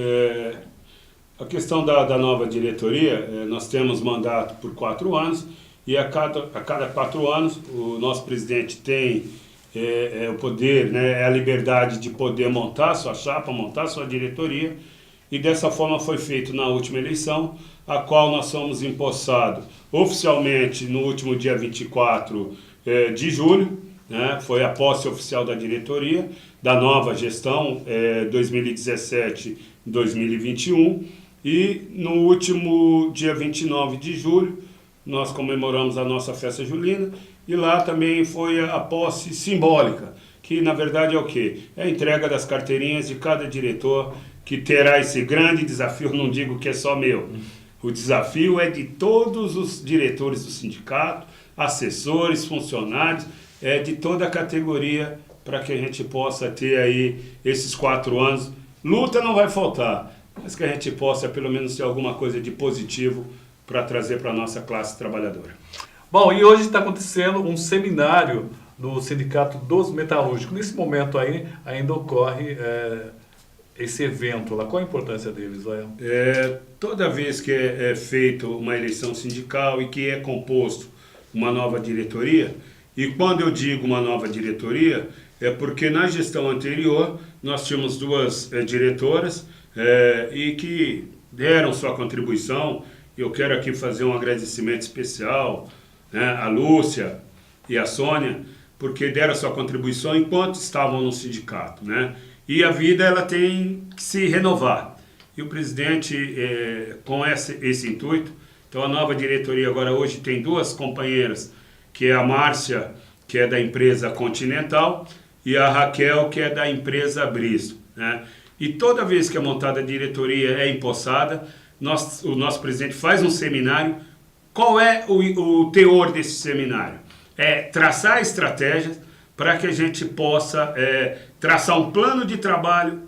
a questão da nova diretoria, nós temos mandato por 4 anos e a cada 4 anos o nosso presidente tem o poder, né, a liberdade de poder montar sua chapa, montar sua diretoria, e dessa forma foi feito na última eleição, a qual nós somos empossados oficialmente no último dia 24 de julho, né, foi a posse oficial da diretoria, da nova gestão 2017-2021, e no último dia 29 de julho nós comemoramos a nossa festa julina, e lá também foi a posse simbólica, que na verdade é o quê? É a entrega das carteirinhas de cada diretor, que terá esse grande desafio, não digo que é só meu, o desafio é de todos os diretores do sindicato, assessores, funcionários, de toda a categoria, para que a gente possa ter aí esses 4 anos. Luta não vai faltar, mas que a gente possa pelo menos ter alguma coisa de positivo para trazer para a nossa classe trabalhadora. Bom, e hoje está acontecendo um seminário do Sindicato dos Metalúrgicos. Nesse momento aí ainda ocorre esse evento lá. Qual a importância dele, Israel? Toda vez que é feita uma eleição sindical e que é composto uma nova diretoria, e quando eu digo uma nova diretoria, é porque na gestão anterior nós tínhamos 2 diretoras e que deram sua contribuição. Eu quero aqui fazer um agradecimento especial, né, a Lúcia e a Sônia, porque deram sua contribuição enquanto estavam no sindicato, né? E a vida ela tem que se renovar. E o presidente, com esse intuito, então a nova diretoria agora hoje tem 2 companheiras, que é a Márcia, que é da empresa Continental, e a Raquel, que é da empresa Bristo, né? E toda vez que a montada a diretoria é empossada, o nosso presidente faz um seminário. Qual é o teor desse seminário? É traçar estratégias para que a gente possa traçar um plano de trabalho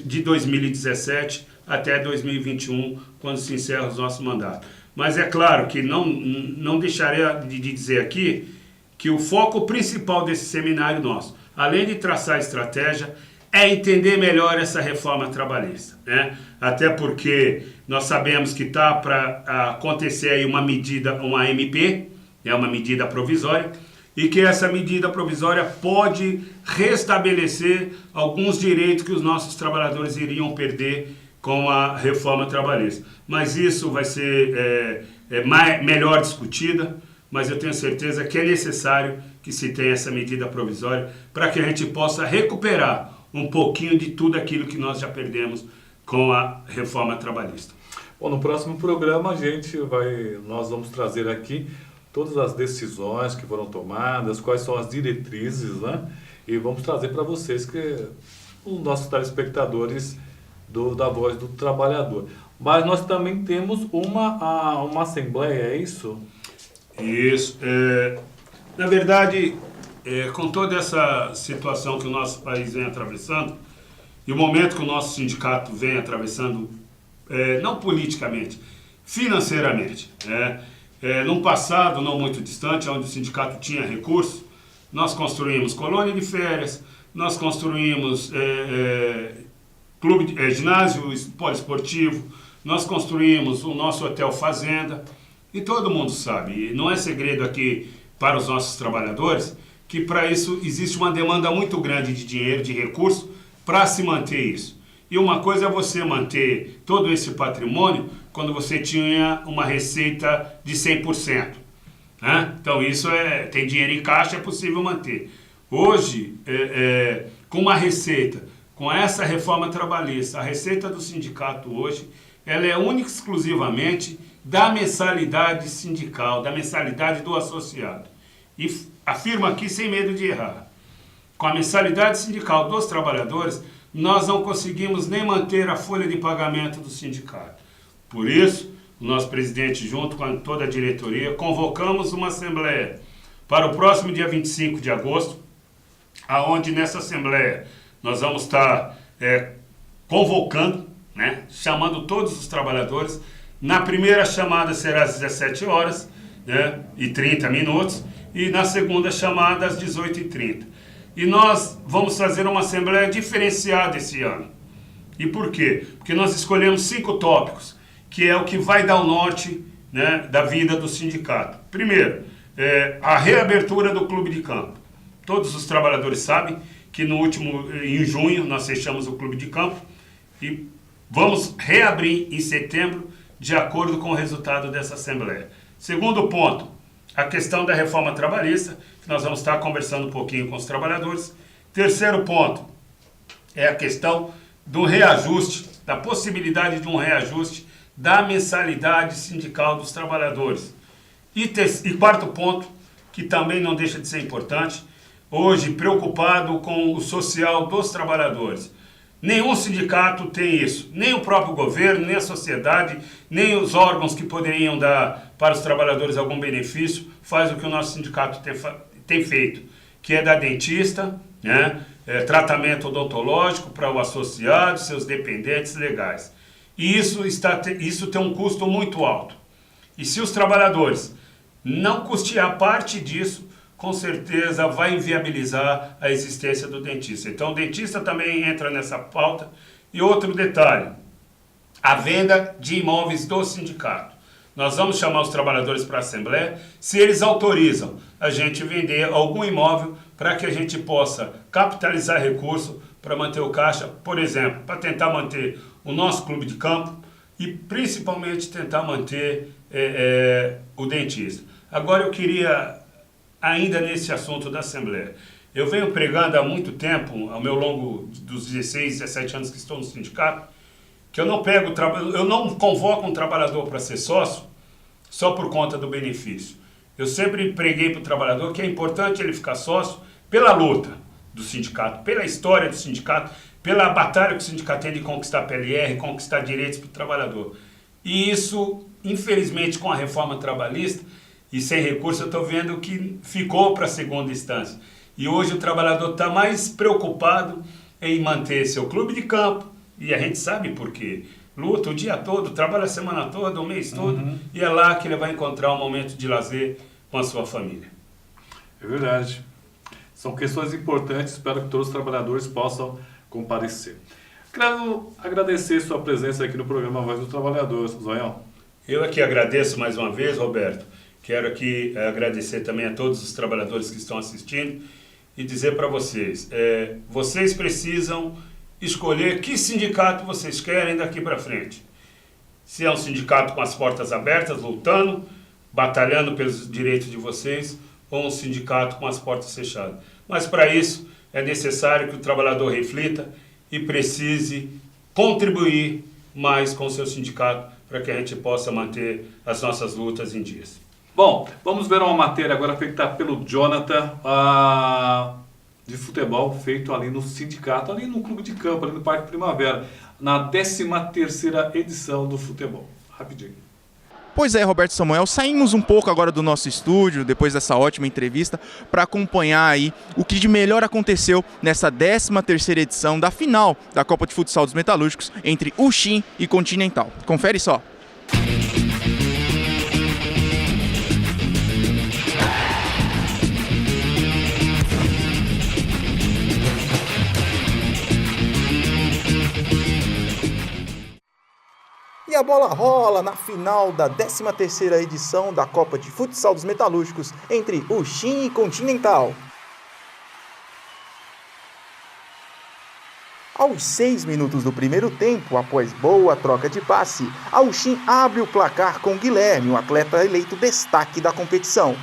de 2017 até 2021, quando se encerra os nossos mandatos. Mas é claro que não deixarei de dizer aqui que o foco principal desse seminário nosso, além de traçar estratégia, é entender melhor essa reforma trabalhista, né? Até porque nós sabemos que está para acontecer aí uma medida, uma MP, uma medida provisória, e que essa medida provisória pode restabelecer alguns direitos que os nossos trabalhadores iriam perder com a reforma trabalhista. Mas isso vai ser melhor discutida, mas eu tenho certeza que é necessário que se tenha essa medida provisória para que a gente possa recuperar um pouquinho de tudo aquilo que nós já perdemos com a reforma trabalhista. Bom, no próximo programa nós vamos trazer aqui todas as decisões que foram tomadas, quais são as diretrizes, né? E vamos trazer para vocês, os nossos telespectadores da Voz do Trabalhador. Mas nós também temos uma assembleia, é isso? Isso. Na verdade, com toda essa situação que o nosso país vem atravessando, e o momento que o nosso sindicato vem atravessando, não politicamente, financeiramente, num passado não muito distante, onde o sindicato tinha recursos, nós construímos colônia de férias, nós construímos ginásio poliesportivo, nós construímos o nosso hotel fazenda, e todo mundo sabe, e não é segredo aqui para os nossos trabalhadores, que para isso existe uma demanda muito grande de dinheiro, de recursos, para se manter isso. E uma coisa é você manter todo esse patrimônio quando você tinha uma receita de 100%. Né? Então isso tem dinheiro em caixa, é possível manter. Hoje, com uma receita, com essa reforma trabalhista, a receita do sindicato hoje, ela é única e exclusivamente da mensalidade sindical, da mensalidade do associado. E afirmo aqui sem medo de errar. Com a mensalidade sindical dos trabalhadores, nós não conseguimos nem manter a folha de pagamento do sindicato. Por isso, o nosso presidente, junto com toda a diretoria, convocamos uma assembleia para o próximo dia 25 de agosto, aonde nessa assembleia nós vamos estar convocando, chamando todos os trabalhadores. Na primeira chamada será às 17 horas e 30 minutos, e na segunda chamada às 18h30. E nós vamos fazer uma assembleia diferenciada esse ano. E por quê? Porque nós escolhemos 5 tópicos, que é o que vai dar o norte da vida do sindicato. Primeiro, a reabertura do clube de campo. Todos os trabalhadores sabem que em junho, nós fechamos o clube de campo e vamos reabrir em setembro, de acordo com o resultado dessa assembleia. Segundo ponto, a questão da reforma trabalhista, que nós vamos estar conversando um pouquinho com os trabalhadores. Terceiro ponto é a questão do reajuste, da possibilidade de um reajuste da mensalidade sindical dos trabalhadores. E quarto ponto, que também não deixa de ser importante, hoje preocupado com o social dos trabalhadores. Nenhum sindicato tem isso, nem o próprio governo, nem a sociedade, nem os órgãos que poderiam dar para os trabalhadores algum benefício, faz o que o nosso sindicato tem feito, que é dar dentista, tratamento odontológico para o associado, seus dependentes legais. E isso tem um custo muito alto. E se os trabalhadores não custear parte disso, com certeza vai inviabilizar a existência do dentista. Então o dentista também entra nessa pauta. E outro detalhe, a venda de imóveis do sindicato. Nós vamos chamar os trabalhadores para a Assembleia, se eles autorizam a gente vender algum imóvel para que a gente possa capitalizar recurso para manter o caixa, por exemplo, para tentar manter o nosso clube de campo e principalmente tentar manter o dentista. Agora eu queria, ainda nesse assunto da Assembleia, eu venho pregando há muito tempo, ao meu longo dos 16, 17 anos que estou no sindicato, que eu não convoco um trabalhador para ser sócio só por conta do benefício. Eu sempre preguei para o trabalhador que é importante ele ficar sócio pela luta, do sindicato, pela história do sindicato, pela batalha que o sindicato tem de conquistar PLR, conquistar direitos para o trabalhador. E isso, infelizmente, com a reforma trabalhista e sem recurso, eu estou vendo que ficou para a segunda instância. E hoje o trabalhador está mais preocupado em manter seu clube de campo, e a gente sabe por quê. Luta o dia todo, trabalha a semana toda, o mês todo, e é lá que ele vai encontrar um momento de lazer com a sua família. É verdade. São questões importantes, espero que todos os trabalhadores possam comparecer. Quero agradecer sua presença aqui no programa Voz do Trabalhador, Zoião. Eu aqui agradeço mais uma vez, Roberto. Quero aqui agradecer também a todos os trabalhadores que estão assistindo e dizer para vocês, vocês precisam escolher que sindicato vocês querem daqui para frente. Se é um sindicato com as portas abertas, lutando, batalhando pelos direitos de vocês, ou um sindicato com as portas fechadas. Mas para isso é necessário que o trabalhador reflita e precise contribuir mais com o seu sindicato para que a gente possa manter as nossas lutas em dias. Bom, vamos ver uma matéria agora feita pelo Jonathan de futebol, feito ali no sindicato, ali no clube de campo, ali no Parque Primavera, na 13ª edição do futebol. Rapidinho. Pois é, Roberto Samuel, saímos um pouco agora do nosso estúdio, depois dessa ótima entrevista, para acompanhar aí o que de melhor aconteceu nessa 13ª edição da final da Copa de Futsal dos Metalúrgicos entre Uxim e Continental. Confere só. E a bola rola na final da 13ª edição da Copa de Futsal dos Metalúrgicos entre Uxim e Continental. Aos 6 minutos do primeiro tempo, após boa troca de passe, a Uxim abre o placar com Guilherme, o atleta eleito destaque da competição.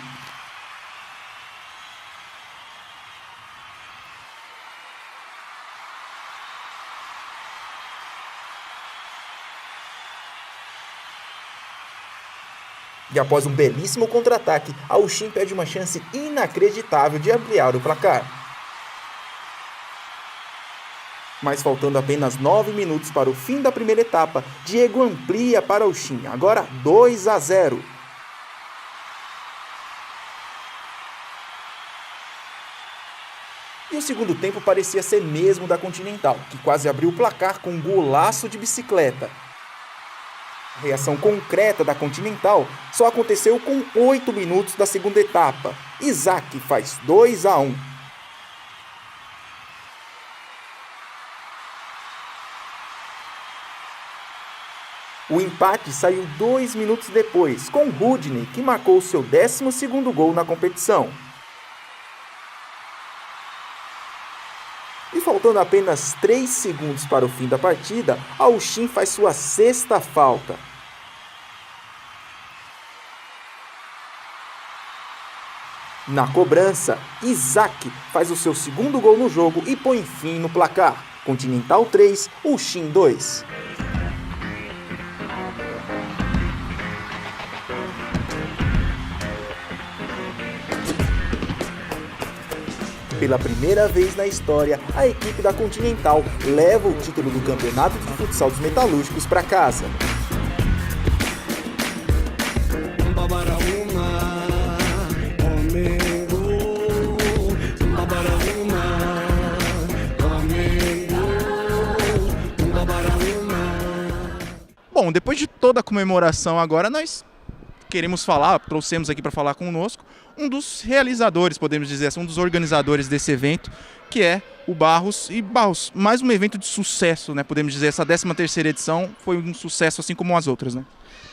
E após um belíssimo contra-ataque, a Uxim perde uma chance inacreditável de ampliar o placar. Mas faltando apenas 9 minutos para o fim da primeira etapa, Diego amplia para Uxim, agora 2-0. E o segundo tempo parecia ser mesmo da Continental, que quase abriu o placar com um golaço de bicicleta. A reação concreta da Continental só aconteceu com 8 minutos da segunda etapa. Isaac faz 2-1. O empate saiu 2 minutos depois, com Rudney, que marcou seu 12º gol na competição. E faltando apenas 3 segundos para o fim da partida, a Uxim faz sua 6ª falta. Na cobrança, Isaac faz o seu 2º gol no jogo e põe fim no placar. Continental 3, Uxim 2. Pela primeira vez na história, a equipe da Continental leva o título do Campeonato de Futsal dos Metalúrgicos para casa. Bom, depois de toda a comemoração agora, nós queremos falar, trouxemos aqui para falar conosco, um dos realizadores, podemos dizer assim, um dos organizadores desse evento, que é o Barros. E Barros, mais um evento de sucesso, né? Podemos dizer, essa 13ª edição foi um sucesso assim como as outras, né?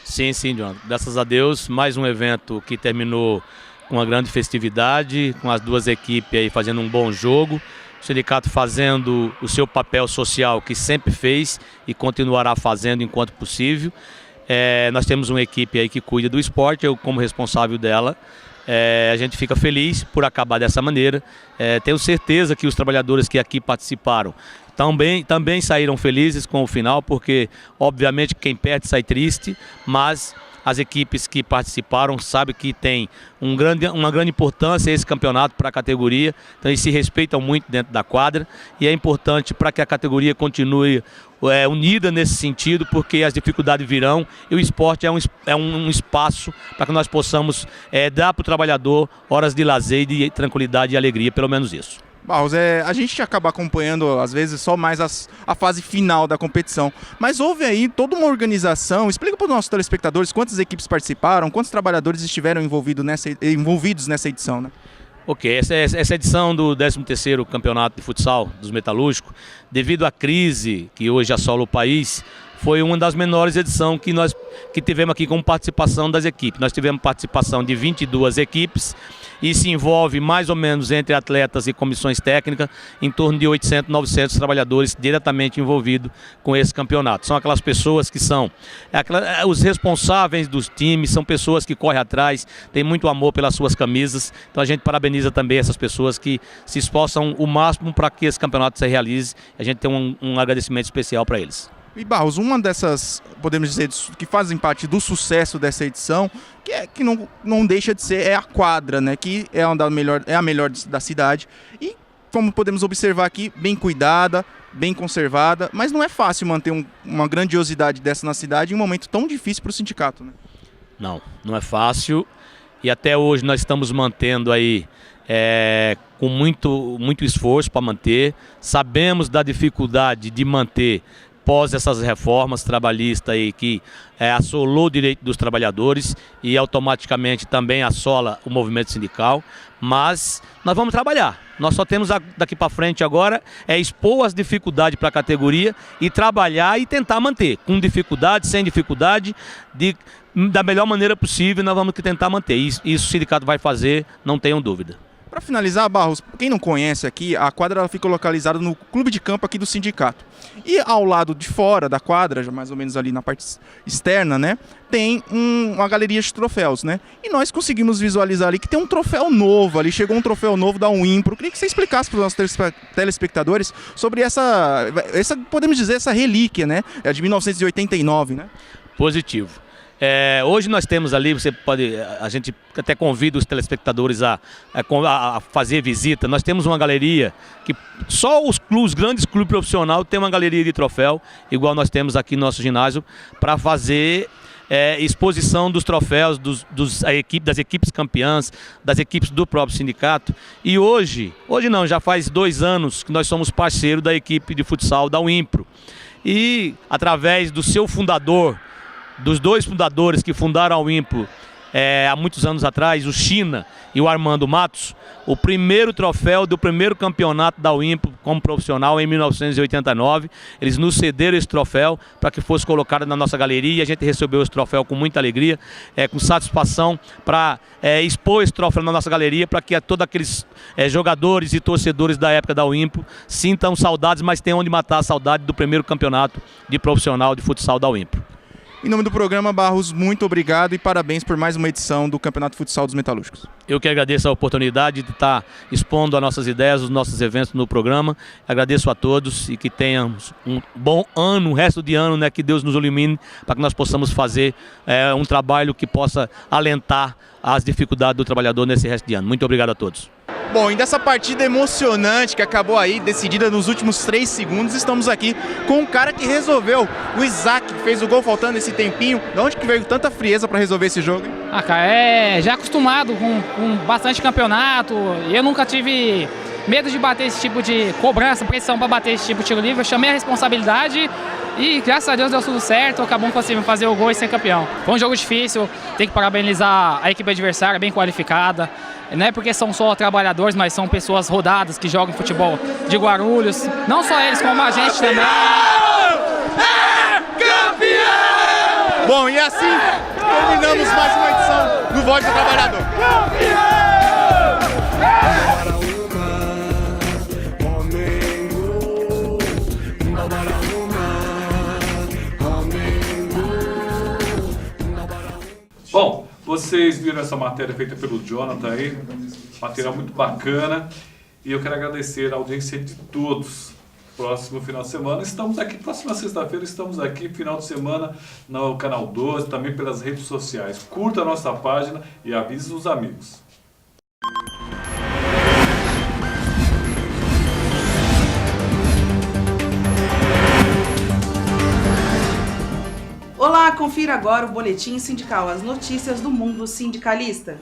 Sim, John. Graças a Deus, mais um evento que terminou com uma grande festividade, com as duas equipes aí fazendo um bom jogo. O sindicato fazendo o seu papel social que sempre fez e continuará fazendo enquanto possível. Nós temos uma equipe aí que cuida do esporte, eu como responsável dela. A gente fica feliz por acabar dessa maneira. Tenho certeza que os trabalhadores que aqui participaram também saíram felizes com o final, porque obviamente quem perde sai triste, mas as equipes que participaram sabem que tem uma grande importância esse campeonato para a categoria, então eles se respeitam muito dentro da quadra e é importante para que a categoria continue unida nesse sentido, porque as dificuldades virão e o esporte é um espaço para que nós possamos dar para o trabalhador horas de lazer, de tranquilidade e alegria, pelo menos isso. Barros, a gente acaba acompanhando, às vezes, só mais a fase final da competição. Mas houve aí toda uma organização. Explica para os nossos telespectadores quantas equipes participaram, quantos trabalhadores estiveram envolvidos nessa edição, né? Ok, essa edição do 13º Campeonato de Futsal dos Metalúrgicos, devido à crise que hoje assola o país, foi uma das menores edições que tivemos aqui com participação das equipes. Nós tivemos participação de 22 equipes e se envolve mais ou menos entre atletas e comissões técnicas, em torno de 800, 900 trabalhadores diretamente envolvidos com esse campeonato. São aquelas pessoas que são os responsáveis dos times, são pessoas que correm atrás, têm muito amor pelas suas camisas. Então a gente parabeniza também essas pessoas que se esforçam o máximo para que esse campeonato se realize. A gente tem um agradecimento especial para eles. E Barros, uma dessas, podemos dizer, que fazem parte do sucesso dessa edição, que não deixa de ser a quadra, né? Que é a melhor da cidade. E, como podemos observar aqui, bem cuidada, bem conservada, mas não é fácil manter uma grandiosidade dessa na cidade em um momento tão difícil para o sindicato, né? Não é fácil. E até hoje nós estamos mantendo aí com muito esforço para manter. Sabemos da dificuldade de manter após essas reformas trabalhistas aí que assolou o direito dos trabalhadores e automaticamente também assola o movimento sindical, mas nós vamos trabalhar. Nós só temos daqui para frente agora expor as dificuldades para a categoria e trabalhar e tentar manter, com dificuldade, sem dificuldade, da melhor maneira possível, nós vamos tentar manter. Isso o sindicato vai fazer, não tenham dúvida. Para finalizar, Barros, quem não conhece aqui, a quadra ela fica localizada no clube de campo aqui do sindicato. E ao lado de fora da quadra, já mais ou menos ali na parte externa, né, tem uma galeria de troféus, né? E nós conseguimos visualizar ali que tem um troféu novo ali, chegou um troféu novo da Unimpro. Queria que você explicasse para os nossos telespectadores sobre essa, podemos dizer, essa relíquia, né? É de 1989, né? Positivo. Hoje nós temos ali, a gente até convida os telespectadores a fazer visita. Nós temos uma galeria que só os grandes clubes profissionais têm uma galeria de troféu, igual nós temos aqui no nosso ginásio, para fazer exposição dos troféus das equipes campeãs, das equipes do próprio sindicato. E hoje não, já faz 2 anos que nós somos parceiro da equipe de futsal da Unimpro. E através do seu fundador, dos 2 fundadores que fundaram a Unimpro há muitos anos atrás, o China e o Armando Matos, o primeiro troféu do primeiro campeonato da Unimpro como profissional em 1989. Eles nos cederam esse troféu para que fosse colocado na nossa galeria e a gente recebeu esse troféu com muita alegria, com satisfação, para expor esse troféu na nossa galeria, para que todos aqueles jogadores e torcedores da época da Unimpro sintam saudades, mas tenham onde matar a saudade do primeiro campeonato de profissional de futsal da Unimpro. Em nome do programa, Barros, muito obrigado e parabéns por mais uma edição do Campeonato Futsal dos Metalúrgicos. Eu que agradeço a oportunidade de estar expondo as nossas ideias, os nossos eventos no programa. Agradeço a todos e que tenhamos um bom ano, um resto de ano, né, que Deus nos ilumine para que nós possamos fazer um trabalho que possa alentar as dificuldades do trabalhador nesse resto de ano. Muito obrigado a todos. Bom, e dessa partida emocionante que acabou aí, decidida nos últimos 3 segundos, estamos aqui com um cara que resolveu, o Isaac, que fez o gol faltando esse tempinho. De onde que veio tanta frieza para resolver esse jogo, hein? Cara, já acostumado com bastante campeonato, eu nunca tive medo de bater esse tipo de cobrança, pressão para bater esse tipo de tiro livre. Eu chamei a responsabilidade e graças a Deus deu tudo certo, acabamos conseguindo fazer o gol e ser campeão. Foi um jogo difícil, tem que parabenizar a equipe adversária, bem qualificada. Não é porque são só trabalhadores, mas são pessoas rodadas que jogam futebol de Guarulhos. Não só eles, como a gente também. Campeão! Bom, e assim terminamos mais uma edição do Voz do Trabalhador. Bom, vocês viram essa matéria feita pelo Jonathan aí, material muito bacana, e eu quero agradecer a audiência de todos próximo final de semana. Estamos aqui, próxima sexta-feira, estamos aqui, final de semana, no Canal 12, também pelas redes sociais. Curta a nossa página e avise os amigos. Olá, confira agora o Boletim Sindical, as notícias do mundo sindicalista.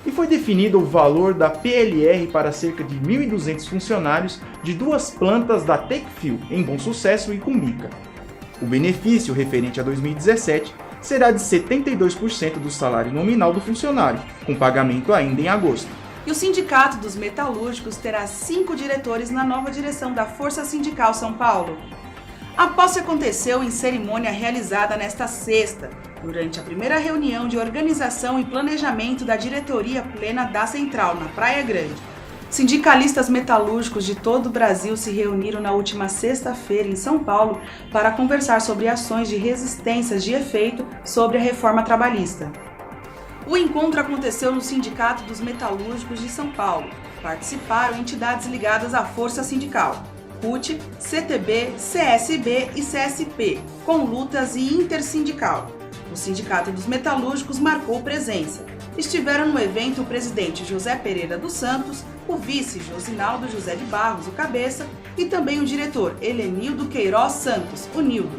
E foi definido o valor da PLR para cerca de 1.200 funcionários de duas plantas da Tecfil, em Bom Sucesso e Cumbica. O benefício referente a 2017 será de 72% do salário nominal do funcionário, com pagamento ainda em agosto. E o Sindicato dos Metalúrgicos terá 5 diretores na nova direção da Força Sindical São Paulo. A posse aconteceu em cerimônia realizada nesta sexta, durante a primeira reunião de organização e planejamento da diretoria plena da Central, na Praia Grande. Sindicalistas metalúrgicos de todo o Brasil se reuniram na última sexta-feira em São Paulo para conversar sobre ações de resistências de efeito sobre a reforma trabalhista. O encontro aconteceu no Sindicato dos Metalúrgicos de São Paulo. Participaram entidades ligadas à Força Sindical, CUT, CTB, CSB e CSP, com lutas e intersindical. O Sindicato dos Metalúrgicos marcou presença. Estiveram no evento o presidente José Pereira dos Santos, o vice Josinaldo José de Barros, o Cabeça, e também o diretor Helenildo Queiroz Santos, o Nildo.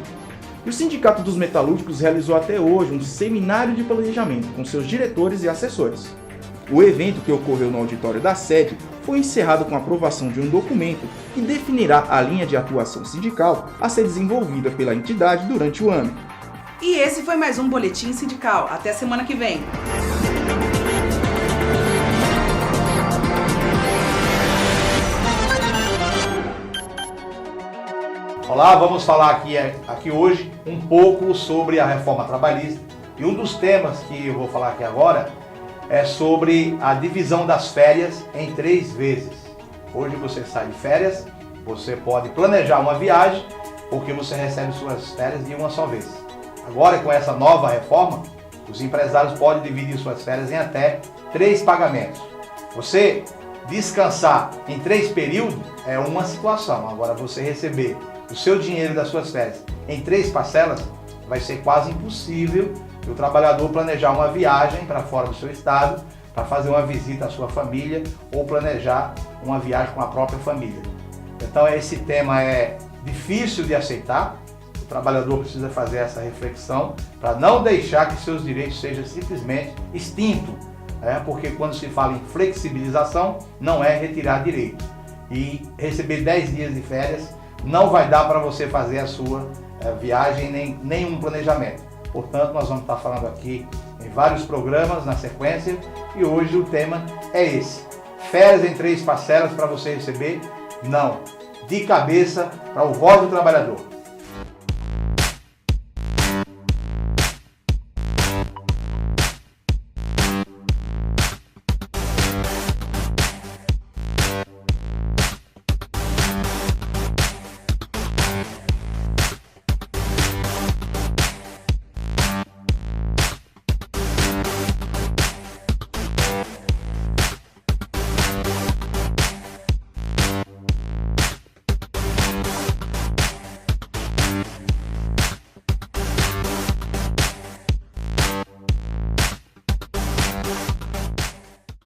E o Sindicato dos Metalúrgicos realizou até hoje um seminário de planejamento com seus diretores e assessores. O evento, que ocorreu no auditório da sede, foi encerrado com a aprovação de um documento que definirá a linha de atuação sindical a ser desenvolvida pela entidade durante o ano. E esse foi mais um Boletim Sindical. Até semana que vem! Olá, vamos falar aqui hoje um pouco sobre a reforma trabalhista. E um dos temas que eu vou falar aqui agora é sobre a divisão das férias em 3 vezes. Hoje você sai de férias, você pode planejar uma viagem, porque você recebe suas férias de uma só vez. Agora, com essa nova reforma, os empresários podem dividir suas férias em até 3 pagamentos. Você descansar em 3 períodos é uma situação. Agora, você receber o seu dinheiro das suas férias em 3 parcelas, vai ser quase impossível o trabalhador planejar uma viagem para fora do seu estado, para fazer uma visita à sua família ou planejar uma viagem com a própria família. Então esse tema é difícil de aceitar, o trabalhador precisa fazer essa reflexão para não deixar que seus direitos sejam simplesmente extintos, porque quando se fala em flexibilização não é retirar direito. E receber 10 dias de férias não vai dar para você fazer a sua viagem, nem nenhum planejamento. Portanto, nós vamos estar falando aqui em vários programas na sequência e hoje o tema é esse. Férias em 3 parcelas para você receber? Não. De cabeça para o Voz do Trabalhador.